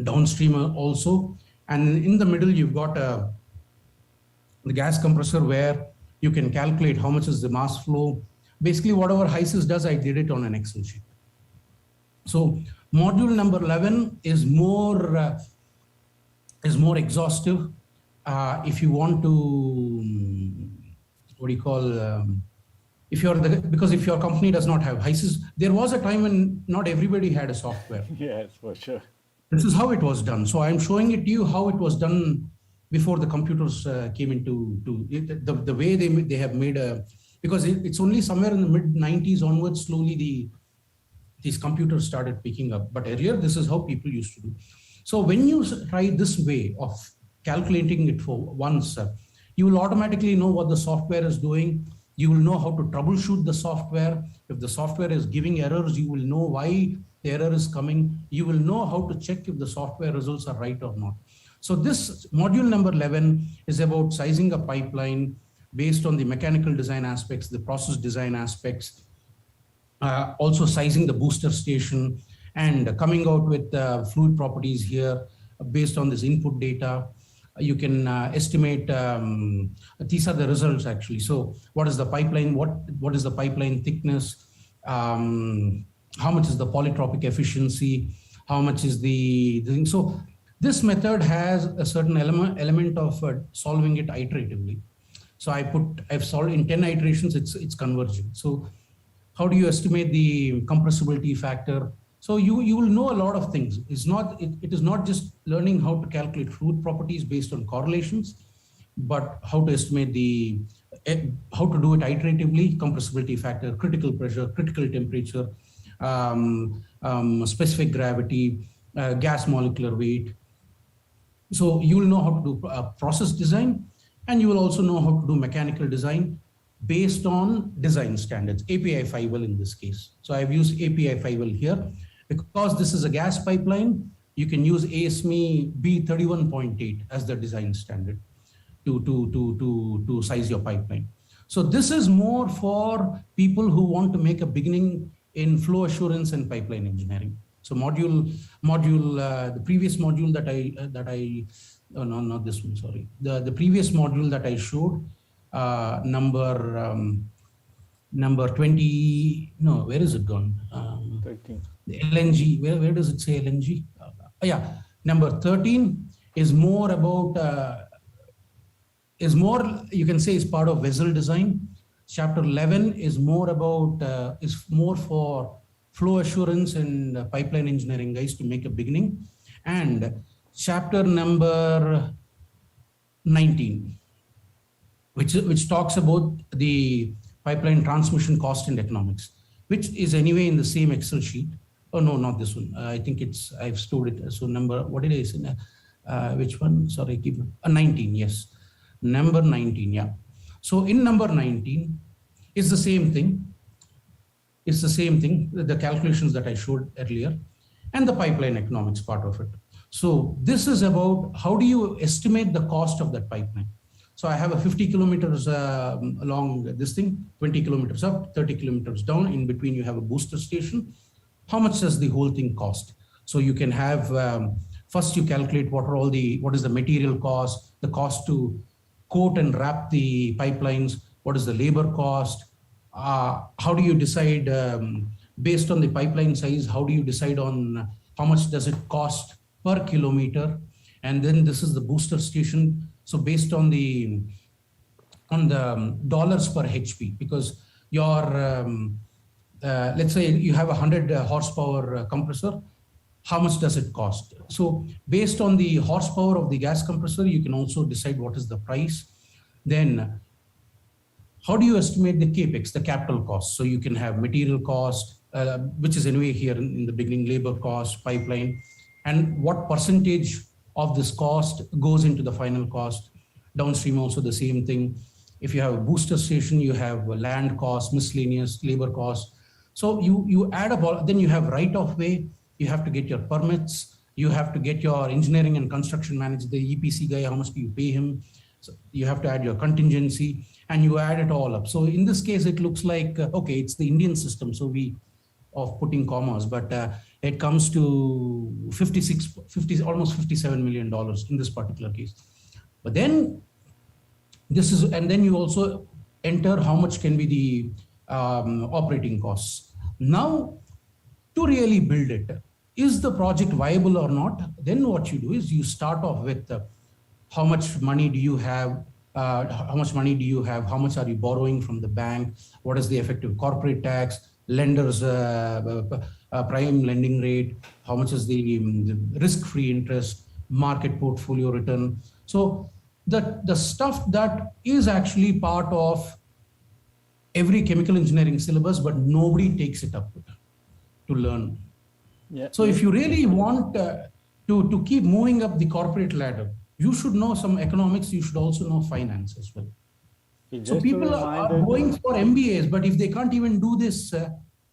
downstream also, and in the middle you've got the gas compressor where you can calculate how much is the mass flow. Basically whatever HYSYS does, I did it on an Excel sheet. So module number 11 is more exhaustive. If you want to, what do you call, because if your company does not have HYSYS, there was a time when not everybody had a software. Yes, for sure. This is how it was done. So I'm showing it to you how it was done before the computers came into the way they have made a, because it's only somewhere in the mid 90s onwards, slowly these computers started picking up. But earlier, this is how people used to do. So when you try this way of calculating it for once, you will automatically know what the software is doing. You will know how to troubleshoot the software. If the software is giving errors, you will know why the error is coming. You will know how to check if the software results are right or not. So this module number 11 is about sizing a pipeline based on the mechanical design aspects, the process design aspects, also sizing the booster station and coming out with fluid properties here based on this input data. You can estimate, these are the results actually. So what is the pipeline? What is the pipeline thickness? How much is the polytropic efficiency? How much is the thing? So this method has a certain element of solving it iteratively. So I've solved in 10 iterations, it's converging. So how do you estimate the compressibility factor? So you will know a lot of things. It is not just learning how to calculate fluid properties based on correlations, but how to estimate how to do it iteratively, compressibility factor, critical pressure, critical temperature, specific gravity, gas molecular weight. So you will know how to do process design, and you will also know how to do mechanical design based on design standards, API 5L in this case. So I've used API 5L here. Because this is a gas pipeline, you can use ASME B31.8 as the design standard to size your pipeline. So this is more for people who want to make a beginning in flow assurance and pipeline engineering. So the previous module oh no, not this one, sorry. The previous module that I showed, number 20, no, where is it gone? 13. The LNG, where does it say LNG? Yeah, number 13 is more about, you can say is part of vessel design. Chapter 11 is more about, is more for flow assurance and pipeline engineering guys to make a beginning. And chapter number 19, which talks about the pipeline transmission cost and economics, which is anyway in the same Excel sheet. Oh, no, not this one. I think I've stored it. So number, what did I say? Which one? Sorry, keep 19, yes. Number 19, yeah. So in number 19, it's the same thing. It's the same thing, the calculations that I showed earlier, and the pipeline economics part of it. So this is about how do you estimate the cost of that pipeline. So I have a 50 kilometers along this thing, 20 kilometers up, 30 kilometers down. In between, you have a booster station. How much does the whole thing cost? So you can have, first you calculate what is the material cost, the cost to coat and wrap the pipelines, what is the labor cost, how do you decide based on the pipeline size, how do you decide on how much does it cost per kilometer? And then this is the booster station. So based on the dollars per HP, because your, let's say you have a 100 horsepower compressor, how much does it cost? So based on the horsepower of the gas compressor, you can also decide what is the price. Then how do you estimate the capex, the capital cost? So you can have material cost, which is anyway here in the beginning, labor cost, pipeline, and what percentage of this cost goes into the final cost. Downstream also the same thing. If you have a booster station, you have land cost, miscellaneous labor cost. So you add up all, then you have right of way, you have to get your permits, you have to get your engineering and construction manager, the EPC guy, how much do you pay him? So you have to add your contingency and you add it all up. So in this case, it looks like, okay, it's the Indian system. So of putting commas, but it comes to almost $57 million in this particular case. But then and then you also enter how much can be the operating costs. Now, to really build it, is the project viable or not? Then what you do is you start off with how much money do you have? How much money do you have? How much are you borrowing from the bank? What is the effective corporate tax? Lenders' prime lending rate? How much is the risk-free interest? Market portfolio return? So the stuff that is actually part of every chemical engineering syllabus, but nobody takes it up to learn. Yeah. So if you really want to keep moving up the corporate ladder, you should know some economics, you should also know finance as well. So people are going for MBAs, but if they can't even do this,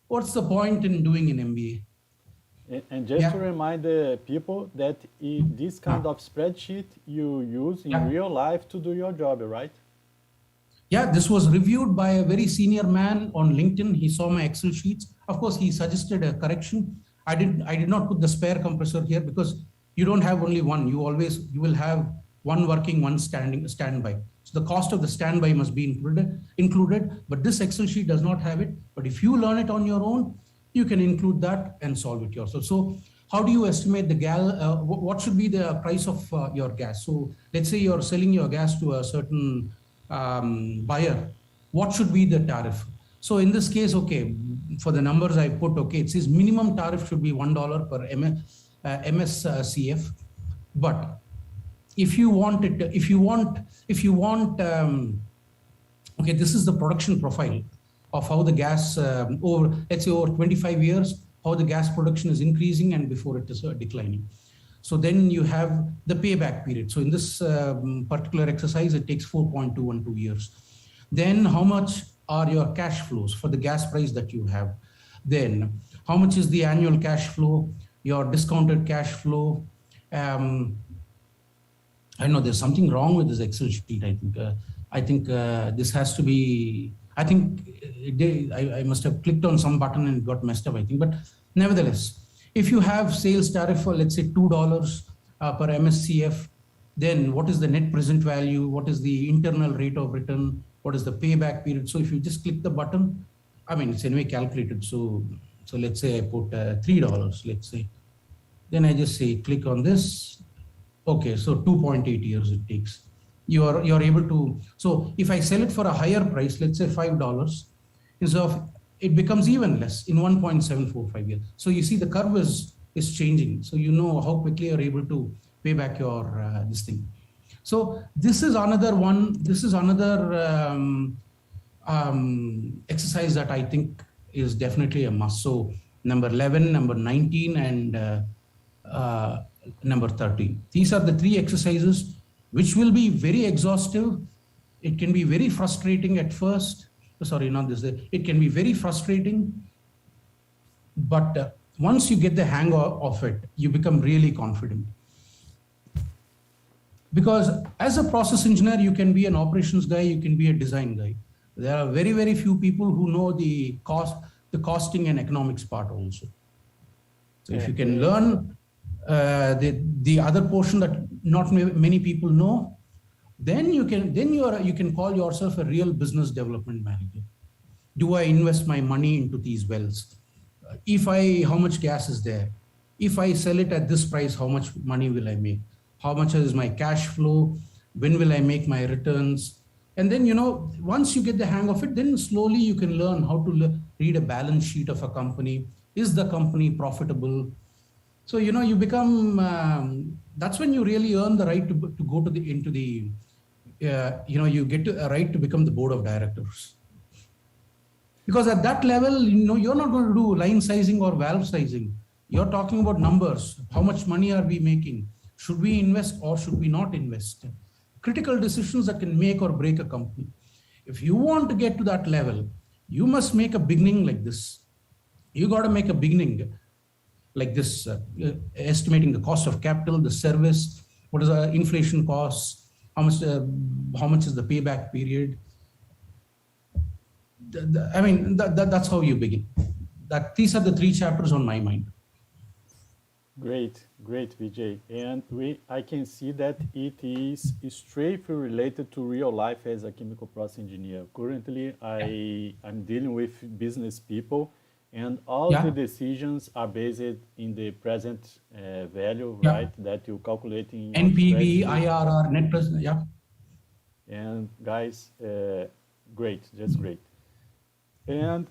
what's the point in doing an MBA? And just to remind the people that this kind of spreadsheet you use in real life to do your job, right? Yeah, this was reviewed by a very senior man on LinkedIn. He saw my Excel sheets. Of course, he suggested a correction. I did not put the spare compressor here because you don't have only one. You will have one working, one standby. So the cost of the standby must be included, but this Excel sheet does not have it. But if you learn it on your own, you can include that and solve it yourself. So how do you estimate the gas? What should be the price of your gas? So let's say you're selling your gas to a certain buyer. What should be the tariff? So in this case, okay, for the numbers I put, okay, it says minimum tariff should be $1 per MSCF. But if you want it, okay, this is the production profile of how the gas let's say over 25 years, how the gas production is increasing and before it is declining. So then you have the payback period. So in this particular exercise, it takes 4.212 years. Then how much are your cash flows for the gas price that you have? Then how much is the annual cash flow, your discounted cash flow? I know there's something wrong with this Excel sheet. I think this has to be, I must have clicked on some button and got messed up, I think. But nevertheless, if you have sales tariff for, let's say, $2 per MSCF, then what is the net present value? What is the internal rate of return? What is the payback period? So if you just click the button, I mean, it's anyway calculated. So let's say I put $3, let's say. Then I just say, click on this. Okay, so 2.8 years it takes. You're able to, so if I sell it for a higher price, let's say $5, instead of, it becomes even less in 1.745 years. So you see the curve is changing. So you know how quickly you're able to pay back your this thing. So this is another one. This is another exercise that I think is definitely a must. So number 11, number 19, and number 13. These are the 3 exercises which will be very exhaustive. It can be very frustrating at first. Sorry, not this. It can be very frustrating, but once you get the hang of it, you become really confident. Because as a process engineer, you can be an operations guy, you can be a design guy. There are very, very few people who know the costing and economics part also. So if you can learn the other portion that not many people know, then you can call yourself a real business development manager. Do I invest my money into these wells? How much gas is there? If I sell it at this price, how much money will I make? How much is my cash flow? When will I make my returns? And then, once you get the hang of it, then slowly you can learn how to read a balance sheet of a company. Is the company profitable? So, you become, that's when you really earn the right to go into the, you get a right to become the board of directors. Because at that level, you're not going to do line sizing or valve sizing. You're talking about numbers. How much money are we making? Should we invest or should we not invest? Critical decisions that can make or break a company. If you want to get to that level, you must make a beginning like this. You got to make a beginning like this, estimating the cost of capital, the service, what is the inflation costs, how much is the payback period. That's how you begin. These are the 3 chapters on my mind. Great, Vijay. And I can see that it is straight related to real life as a chemical process engineer. Currently, I'm dealing with business people, and all the decisions are based in the present value, right? That you calculate in NPV, IRR, net present, And guys, great, just great. And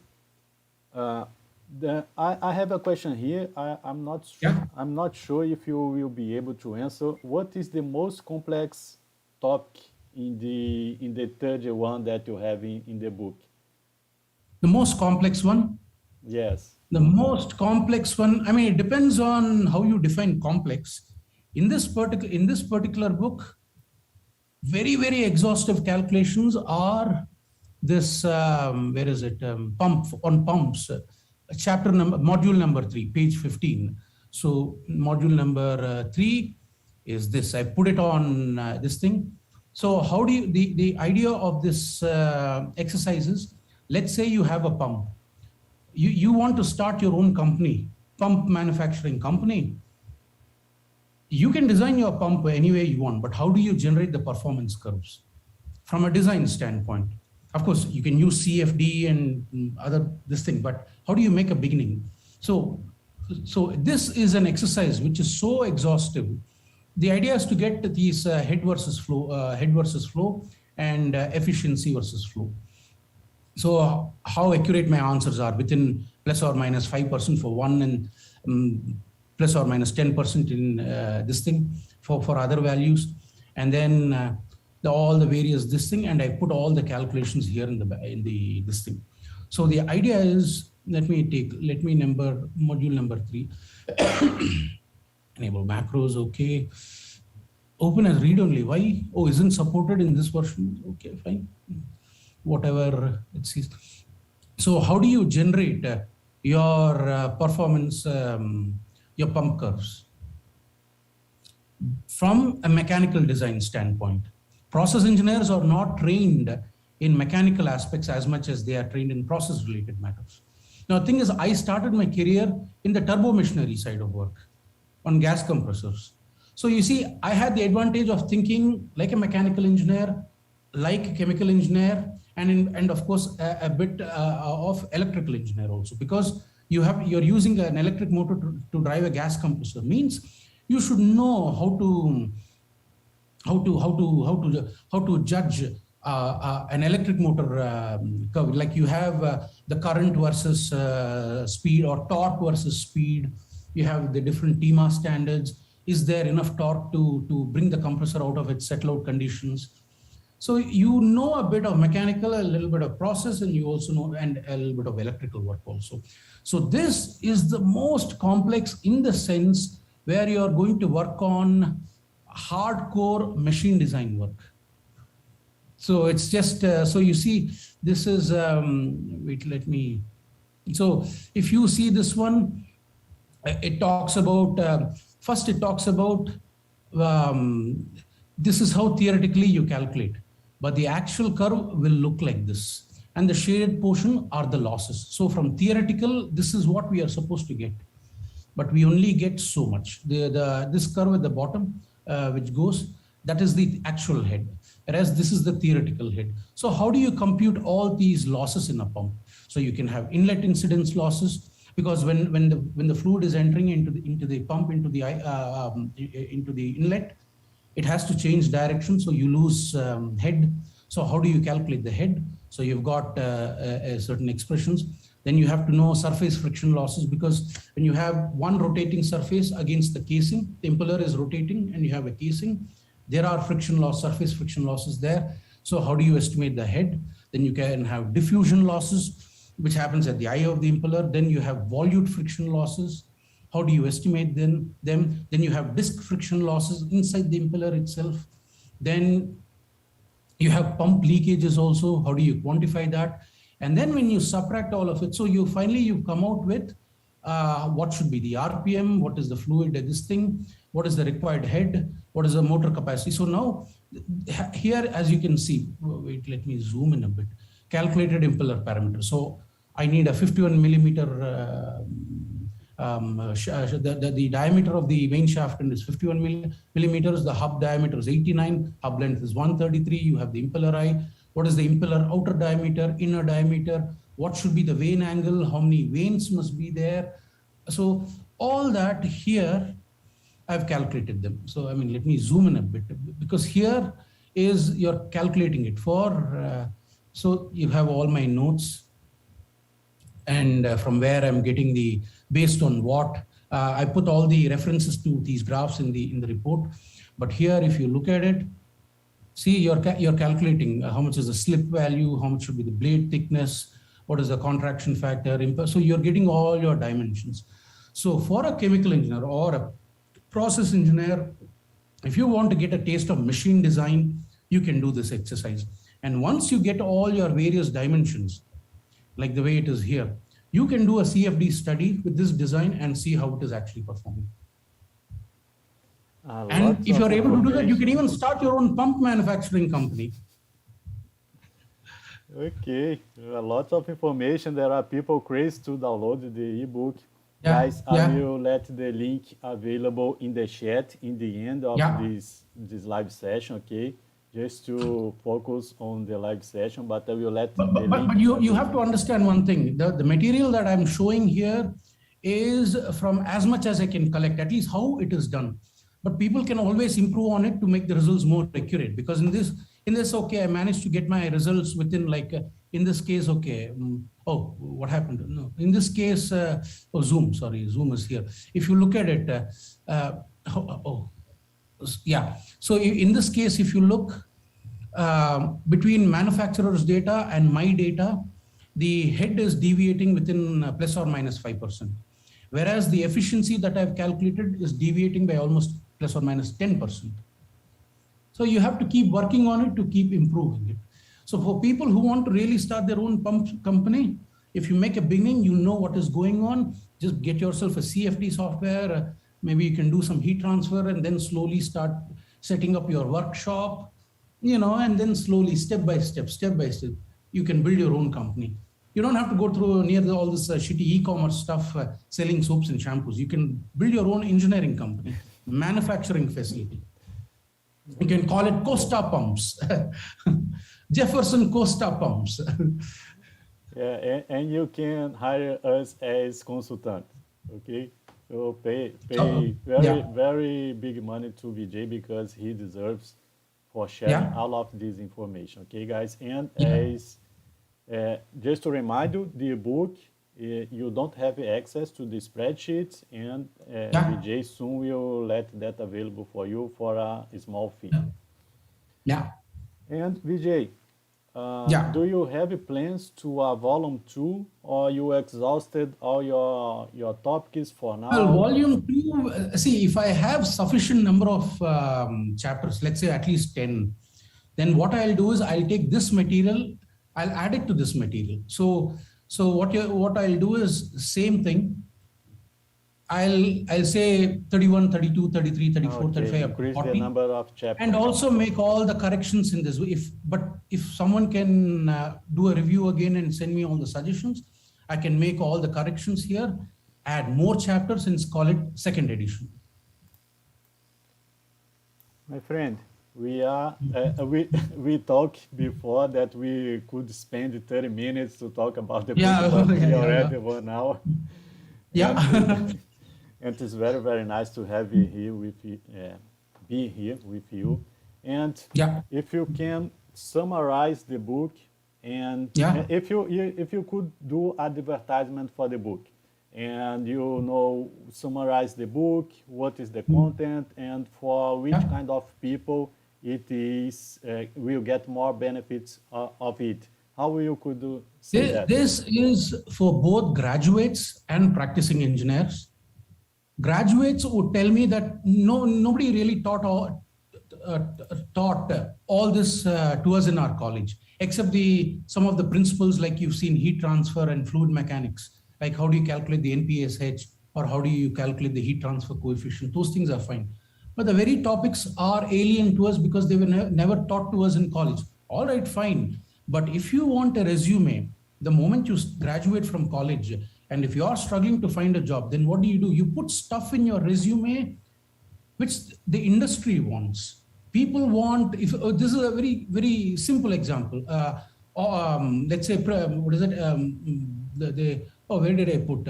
I have a question here. I'm not sure if you will be able to answer. What is the most complex topic in the third one that you have in the book? The most complex one? Yes. The most complex one. It depends on how you define complex. In this particular book, very, very exhaustive calculations are this. Where is it? Pumps. Module number 3, page 15. So module number 3 is this. I put it on this thing. So how do you, the idea of this exercise is, let's say you have a pump. You want to start your own company, pump manufacturing company. You can design your pump any way you want, but how do you generate the performance curves from a design standpoint? Of course, you can use CFD and this thing, but how do you make a beginning? So this is an exercise which is so exhaustive. The idea is to get these head versus flow and efficiency versus flow. So how accurate my answers are within plus or minus 5% for one and plus or minus 10% in this thing for other values. And then all the various this thing, and I put all the calculations here in the this thing. So the idea is, let me number module number 3. Enable macros, okay. Open as read only. Why? Oh, isn't supported in this version. Okay, fine. Whatever it says. So how do you generate your performance, your pump curves from a mechanical design standpoint? Process engineers are not trained in mechanical aspects as much as they are trained in process related matters. Now, the thing is, I started my career in the turbo machinery side of work on gas compressors. So you see, I had the advantage of thinking like a mechanical engineer, like a chemical engineer, and of course a bit of electrical engineer also, because you're using an electric motor to drive a gas compressor. Means you should know how to judge an electric motor curve. Like you have the current versus speed, or torque versus speed. You have the different TMA standards. Is there enough torque to bring the compressor out of its settle out conditions? So you know a bit of mechanical, a little bit of process, and you also know and a little bit of electrical work also. So this is the most complex in the sense where you are going to work on hardcore machine design work. So it's just, so you see, this is, wait, let me, so if you see this one, it talks about, first it talks about, this is how theoretically you calculate, but the actual curve will look like this. And the shaded portion are the losses. So from theoretical, this is what we are supposed to get, but we only get so much. This curve at the bottom, which goes, that is the actual head, whereas this is the theoretical head. So how do you compute all these losses in a pump? So you can have inlet incidence losses, because when the fluid is entering into the pump, into the inlet, it has to change direction, so you lose head. So how do you calculate the head? So you've got certain expressions. Then you have to know surface friction losses, because when you have one rotating surface against the casing, the impeller is rotating and you have a casing, there are friction loss, surface friction losses there. So how do you estimate the head? Then you can have diffusion losses, which happens at the eye of the impeller. Then you have volute friction losses. How do you estimate them? Then you have disc friction losses inside the impeller itself. Then you have pump leakages also. How do you quantify that? And then when you subtract all of it, so you finally come out with what should be the RPM, what is the fluid, this thing, what is the required head, what is the motor capacity. So now here, as you can see, wait, let me zoom in a bit, calculated impeller parameter. So I need a 51 millimeter, the diameter of the main shaft is 51 millimeters, the hub diameter is 89, hub length is 133, you have the impeller eye. What is the impeller outer diameter, inner diameter? What should be the vane angle? How many vanes must be there? So all that here, I've calculated them. So, I mean, let me zoom in a bit, because here is you're calculating it for, so you have all my notes, and from where I'm getting the, based on what, I put all the references to these graphs in the report. But here, if you look at it, see, you're calculating how much is the slip value, how much should be the blade thickness, what is the contraction factor. So you're getting all your dimensions. So for a chemical engineer or a process engineer, if you want to get a taste of machine design, you can do this exercise. And once you get all your various dimensions, like the way it is here, you can do a CFD study with this design and see how it is actually performing. And if you're able to do that, you can even start your own pump manufacturing company. Okay, a lot of information. There are people crazy to download the ebook. Yeah, Guys, I will let the link available in the chat in the end of this live session, okay? Just to focus on the live session, but I will let the link. But you have to understand one thing. The material that I'm showing here is from as much as I can collect, at least how it is done. But people can always improve on it to make the results more accurate, because in this, okay, I managed to get my results within, like, in this case, okay, oh, what happened? No, in this case, Zoom is here. If you look at it, yeah. So in this case, if you look between manufacturer's data and my data, the head is deviating within plus or minus 5%. Whereas the efficiency that I've calculated is deviating by almost plus or minus 10%. So you have to keep working on it to keep improving it. So for people who want to really start their own pump company, if you make a beginning, you know what is going on, just get yourself a CFD software, maybe you can do some heat transfer and then slowly start setting up your workshop, you know, and then slowly, step by step, you can build your own company. You don't have to go through all this shitty e-commerce stuff, selling soaps and shampoos. You can build your own engineering company, manufacturing facility. You can call it Costa Pumps, Jeferson Costa Pumps. Yeah, and you can hire us as consultants, okay? So pay very big money to Vijay, because he deserves for sharing all of this information, okay, guys? And as just to remind you, the ebook, you don't have access to the spreadsheets, and Vijay soon will let that available for you for a small fee. Yeah. And Vijay, Yeah. do you have plans to a volume 2, or you exhausted all your topics for Well, now? volume two, see, if I have sufficient number of chapters, let's say at least 10, then what I'll do is I'll take this material, I'll add it to this material. So what I'll do is same thing. I'll say 31, 32, 33, 34, Okay, 35, up to increase the 40, number of and chapters. also make all the corrections in this. If someone can do a review again and send me all the suggestions, I can make all the corrections here, add more chapters, and call it second edition. My friend, we talked before that we could spend 30 minutes to talk about the book, Yeah, but we yeah, yeah, already 1 hour. yeah. And Yeah. and it's very, very nice to have you here with you, be here with you. And Yeah, if you can summarize the book, and yeah. if you could do advertisement for the book, and summarize the book, what is the content, and for which Yeah. kind of people it is will get more benefits of it. How you could say that? This is for both graduates and practicing engineers. Graduates would tell me that nobody really uh, taught all this to us in our college, except some of the principles like you've seen heat transfer and fluid mechanics, like how do you calculate the NPSH or how do you calculate the heat transfer coefficient. Those things are fine. But the very topics are alien to us because they were never taught to us in college. All right, fine. But if you want a resume, the moment you graduate from college, and if you are struggling to find a job, then what do? You put stuff in your resume which the industry wants. People want, if this is a very, very simple example. Let's say, what is it? Where did I put?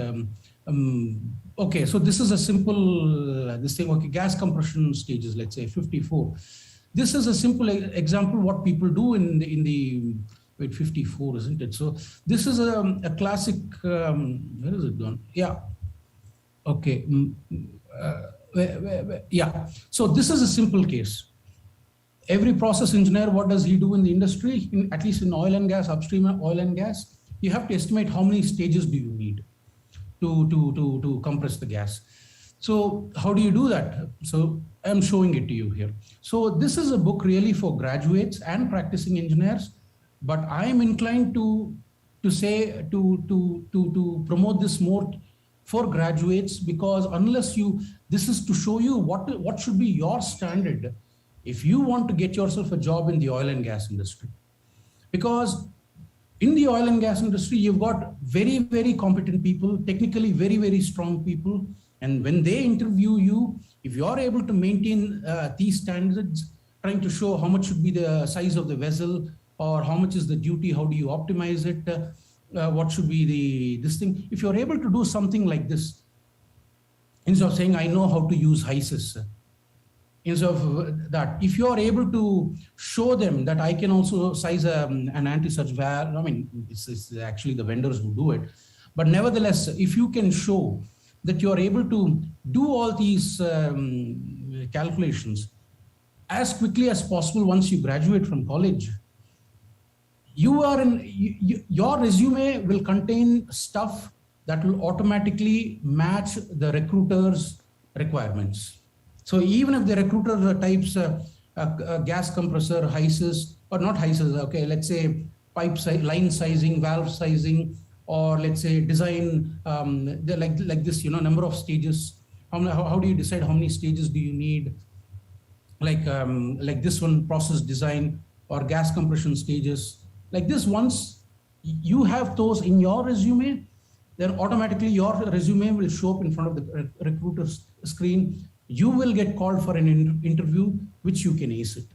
Okay, so this is a simple, this thing, okay, gas compression stages, let's say 54. This is a simple example what people do in the wait, 54, isn't it? So this is a classic, where is it gone? Yeah. Okay. Yeah. So this is a simple case. Every process engineer, what does he do in the industry? At least in oil and gas, upstream oil and gas, you have to estimate how many stages do you need to compress the gas. So how do you do that? So I'm showing it to you here. So this is a book really for graduates and practicing engineers, but I'm inclined to say to promote this more for graduates, because this is to show you what should be your standard if you want to get yourself a job in the oil and gas industry. Because in the oil and gas industry, you've got very, very competent people, technically very, very strong people. And when they interview you, if you're able to maintain these standards, trying to show how much should be the size of the vessel or how much is the duty, how do you optimize it, what should be this thing. If you're able to do something like this, instead of saying, I know how to use HYSYS, instead of that, if you are able to show them that I can also size an anti-surge valve, I mean, it's actually the vendors who do it. But nevertheless, if you can show that you are able to do all these calculations as quickly as possible once you graduate from college, your resume will contain stuff that will automatically match the recruiter's requirements. So even if the recruiter types a gas compressor, HYSYS, or not HYSYS, okay, let's say pipe size, line sizing, valve sizing, or let's say design, like this, number of stages. How do you decide how many stages do you need? Like this one, process design or gas compression stages. Like this, once you have those in your resume, then automatically your resume will show up in front of the recruiter's screen. You will get called for an interview, which you can ace it.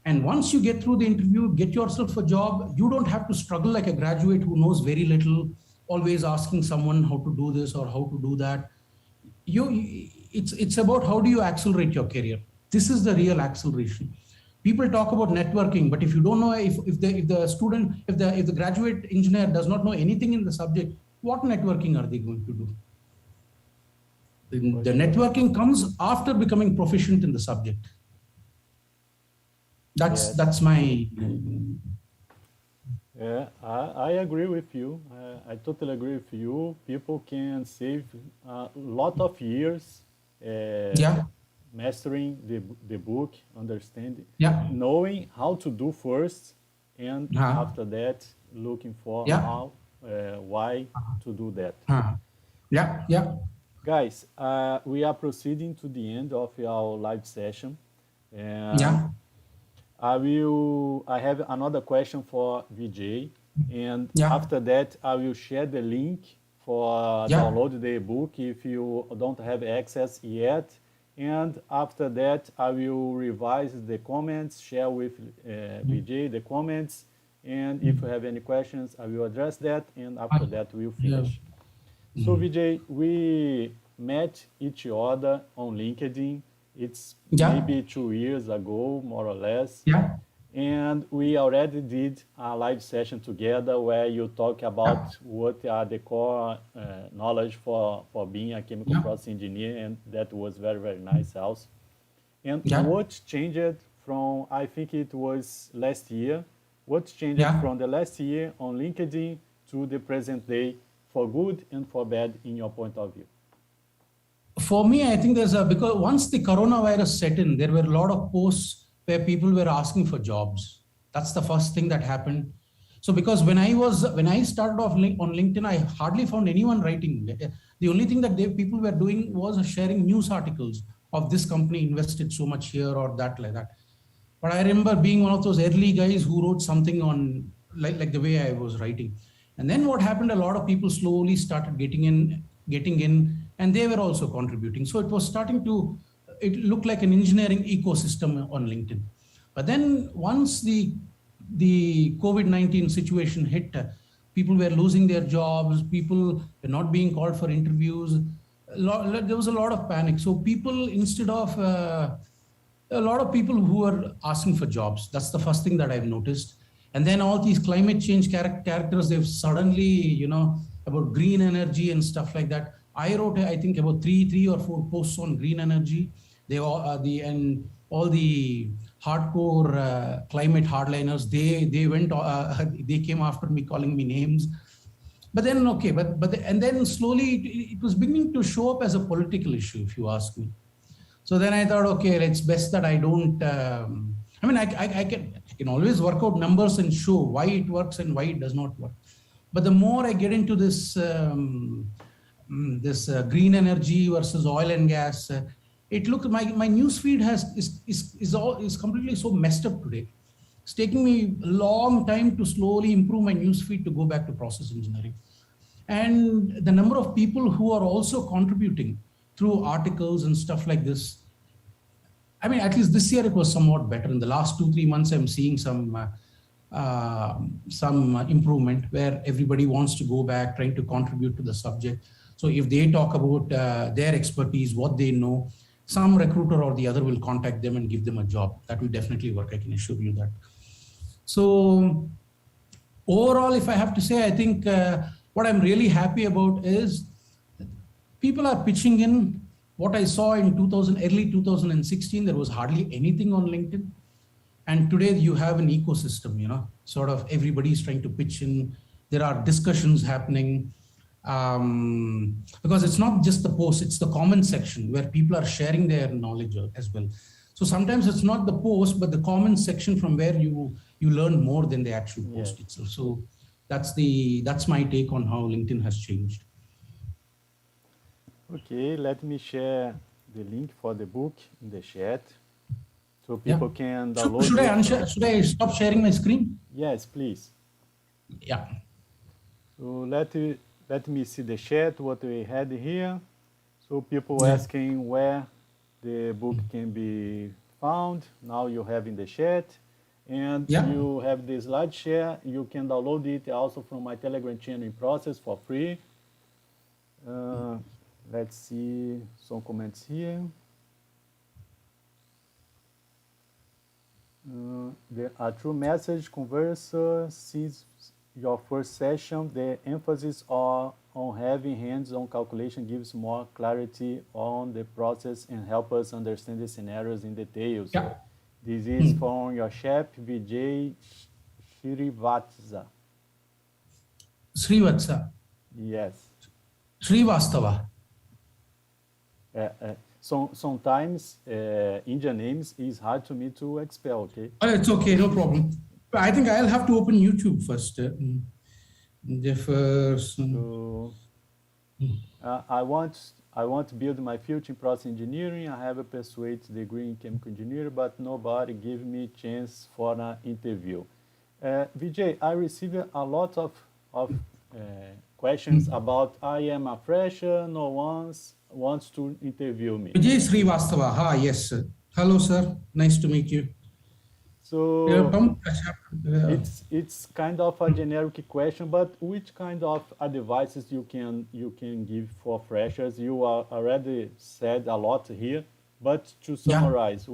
And once you get through the interview, get yourself a job, you don't have to struggle like a graduate who knows very little, always asking someone how to do this or how to do that. It's about how do you accelerate your career. This is the real acceleration. People talk about networking, but if you don't know, if the graduate engineer does not know anything in the subject, what networking are they going to do? The networking comes after becoming proficient in the subject. That's my. Yeah, I agree with you. I totally agree with you. People can save a lot of years Yeah. mastering the book, understanding, Yeah. knowing how to do first, and Uh, after that, looking for yeah. how, why to do that. Yeah. Yeah. Guys, we are proceeding to the end of our live session, and Yeah. I have another question for Vijay, and Yeah. after that, I will share the link for Yeah. download the ebook if you don't have access yet. And after that, I will revise the comments, share with Vijay the comments, and if you have any questions, I will address that, and after that, we'll Yeah. finish. So Vijay, we met each other on LinkedIn. It's Yeah. maybe 2 years ago, more or less. Yeah. And we already did a live session together where you talk Yeah. about what are the core knowledge for being a chemical Yeah. process engineer. And that was very, very nice also. And Yeah. what changed from, I think it was last year, what changed Yeah. from the last year on LinkedIn to the present day for good and for bad in your point of view? For me, I think because once the coronavirus set in, there were a lot of posts where people were asking for jobs. That's the first thing that happened. So because when I started off on LinkedIn, I hardly found anyone writing. The only thing that people were doing was sharing news articles of this company invested so much here or that, like that. But I remember being one of those early guys who wrote something on like the way I was writing. And then what happened, a lot of people slowly started getting in, and they were also contributing. So it was starting to, it looked like an engineering ecosystem on LinkedIn. But then once the COVID-19 situation hit, people were losing their jobs, people were not being called for interviews. There was a lot of panic. So people, instead of a lot of people who are asking for jobs. That's the first thing that I've noticed. And then all these climate change characters, they've suddenly, about green energy and stuff like that. I wrote, I think, about three or four posts on green energy. They all and all the hardcore climate hardliners. They went, they came after me, calling me names. But then okay, and then slowly it was beginning to show up as a political issue, if you ask me. So then I thought, okay, it's best that I don't. I mean, I can always work out numbers and show why it works and why it does not work. But the more I get into this green energy versus oil and gas, it looks my news feed is completely so messed up today. It's taking me a long time to slowly improve my news feed to go back to process engineering. And the number of people who are also contributing through articles and stuff like this, I mean, at least this year it was somewhat better. In the last 2-3 months, I'm seeing some improvement where everybody wants to go back, trying to contribute to the subject. So if they talk about their expertise, what they know, some recruiter or the other will contact them and give them a job. That will definitely work. I can assure you that. So overall, if I have to say, I think what I'm really happy about is people are pitching in. What I saw in early 2016, there was hardly anything on LinkedIn. And today you have an ecosystem, sort of everybody's trying to pitch in. There are discussions happening. Because it's not just the post, it's the comment section where people are sharing their knowledge as well. So sometimes it's not the post, but the comment section from where you learn more than the actual post itself. So that's my take on how LinkedIn has changed. Okay, let me share the link for the book in the chat so people can download it. Should I stop sharing my screen? Yes, please. Yeah. So let me see the chat, what we had here. So people asking where the book can be found. Now you have in the chat. And you have the slide share. You can download it also from my Telegram channel INPROCESS for free. Let's see some comments here. A true message converser since your first session, the emphasis on having hands-on calculation gives more clarity on the process and help us understand the scenarios in details. This is from your chef, Vijay Srivatsa. Srivatsa. Yes. Srivastava. Sometimes Indian names is hard to me to expel, okay? Oh, it's okay, no problem. But I think I'll have to open YouTube first. Jeferson. So, I want to build my future in process engineering. I have a persuade degree in chemical engineering, but nobody give me chance for an interview. Vijay, I received a lot of questions about I am a fresher, no one wants to interview me. Vijay Srivastava. Ha, yes, sir. Hello, sir. Nice to meet you. So it's kind of a generic question, but which kind of advices you can give for freshers? You already said a lot here, but to summarize,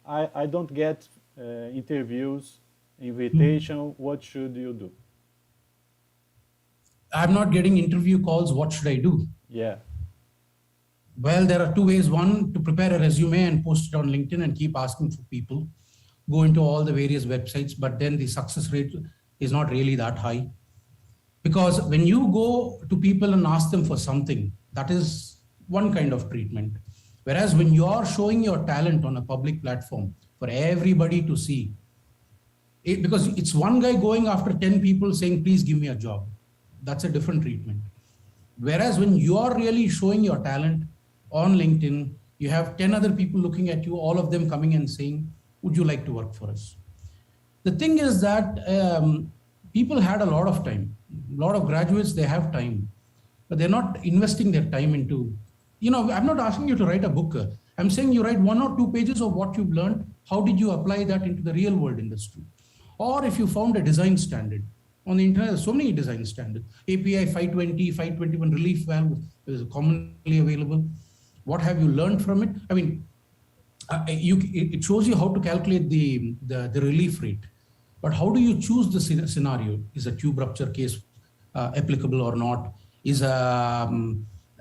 I don't get interviews, invitation. What should you do? I'm not getting interview calls. What should I do? Yeah. Well, there are two ways. One, to prepare a resume and post it on LinkedIn and keep asking for people. Go into all the various websites, but then the success rate is not really that high. Because when you go to people and ask them for something, that is one kind of treatment. Whereas when you are showing your talent on a public platform for everybody to see, because it's one guy going after 10 people saying, please give me a job. That's a different treatment. Whereas when you are really showing your talent on LinkedIn, you have 10 other people looking at you, all of them coming and saying, would you like to work for us? The thing is that people had a lot of time. A lot of graduates, they have time, but they're not investing their time into, I'm not asking you to write a book. I'm saying you write 1 or 2 pages of what you've learned. How did you apply that into the real world industry? Or if you found a design standard. On the internet, there's so many design standards. API 520, 521 relief valve is commonly available. What have you learned from it? I mean, it shows you how to calculate the relief rate. But how do you choose the scenario? Is a tube rupture case applicable or not? Is a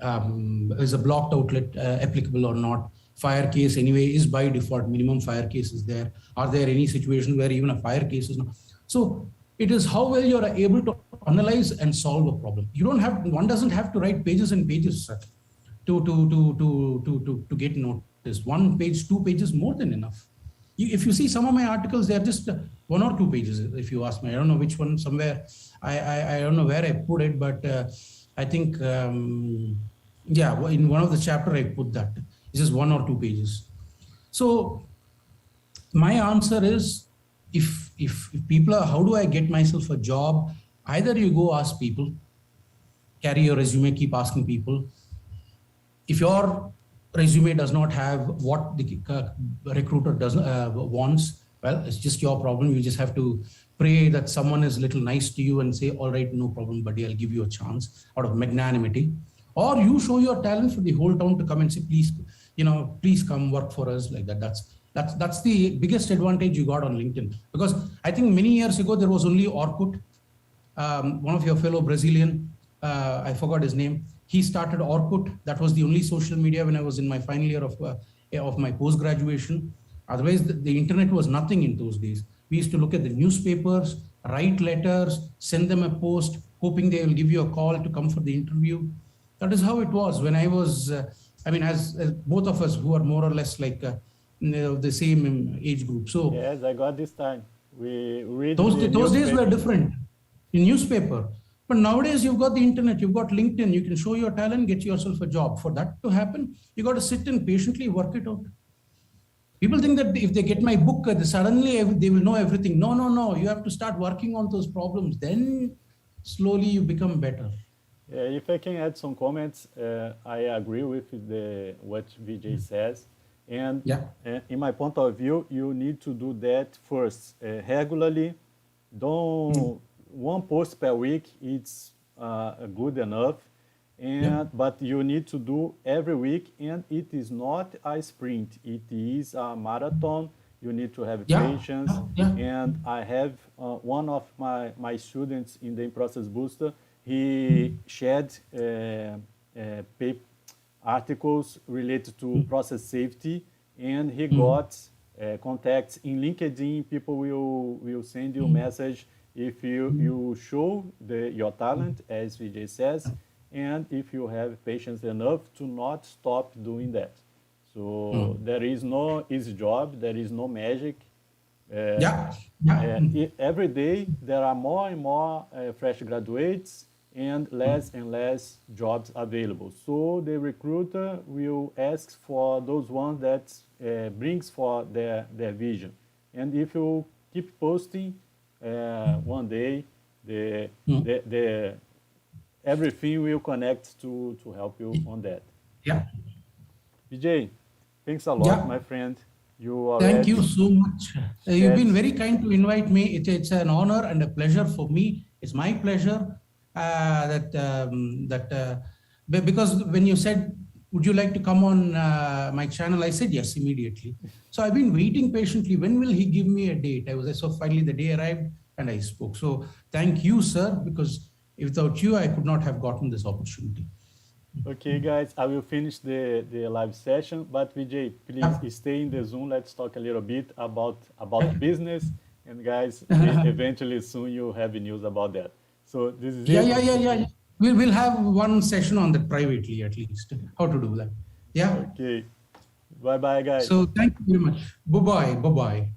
blocked outlet applicable or not? Fire case anyway is by default, minimum fire case is there. Are there any situations where even a fire case is not? So it is how well you are able to analyze and solve a problem. One doesn't have to write pages and pages to get noticed. 1 page, 2 pages, more than enough. If you see some of my articles, they are just 1 or 2 pages. If you ask me, I don't know which one. Somewhere, I don't know where I put it, but I think, in one of the chapter I put that. It's just 1 or 2 pages. So my answer is, if people are, how do I get myself a job? Either you go ask people, carry your resume, keep asking people. If your resume does not have what the recruiter wants, well, it's just your problem. You just have to pray that someone is a little nice to you and say, all right, no problem, buddy, I'll give you a chance out of magnanimity. Or you show your talent for the whole town to come and say, please, please come work for us, like that. That's the biggest advantage you got on LinkedIn. Because I think many years ago, there was only Orkut. One of your fellow Brazilian, I forgot his name. He started Orkut. That was the only social media when I was in my final year of my post-graduation. Otherwise, the internet was nothing in those days. We used to look at the newspapers, write letters, send them a post, hoping they will give you a call to come for the interview. That is how it was when I was, as both of us who are more or less like the same age group. So yes, I got this time. We read those days were different in newspaper. But nowadays you've got the internet, you've got LinkedIn, you can show your talent, get yourself a job. For that to happen, you got to sit and patiently work it out. People think that if they get my book, suddenly they will know everything. No. You have to start working on those problems. Then slowly you become better. If I can add some comments, I agree with what Vijay says. And in my point of view, you need to do that first, regularly. One post per week, it's good enough. But you need to do every week, and it is not a sprint. It is a marathon. You need to have patience. And I have one of my students in the INPROCESS Booster, he shared articles related to process safety, and he got contacts in LinkedIn. People will send you a message if you show your talent, as Vijay says, and if you have patience enough to not stop doing that. So there is no easy job, there is no magic. Every day there are more and more fresh graduates and less jobs available. So the recruiter will ask for those ones that brings for their vision. And if you keep posting, one day the everything will connect to help you on that. Yeah. Vijay, thanks a lot, my friend. Thank you so much. You've been very kind to invite me. It's an honor and a pleasure for me. It's my pleasure because when you said, would you like to come on my channel? I said yes immediately. So I've been waiting patiently. When will he give me a date? So finally the day arrived and I spoke. So thank you, sir, because without you, I could not have gotten this opportunity. Okay, guys, I will finish the live session, but Vijay, please stay in the Zoom. Let's talk a little bit about business, and guys, eventually soon you'll have news about that. So this is it. Yeah. We'll have one session on that privately, at least, how to do that. Yeah. Okay. Bye-bye, guys. So thank you very much. Bye-bye.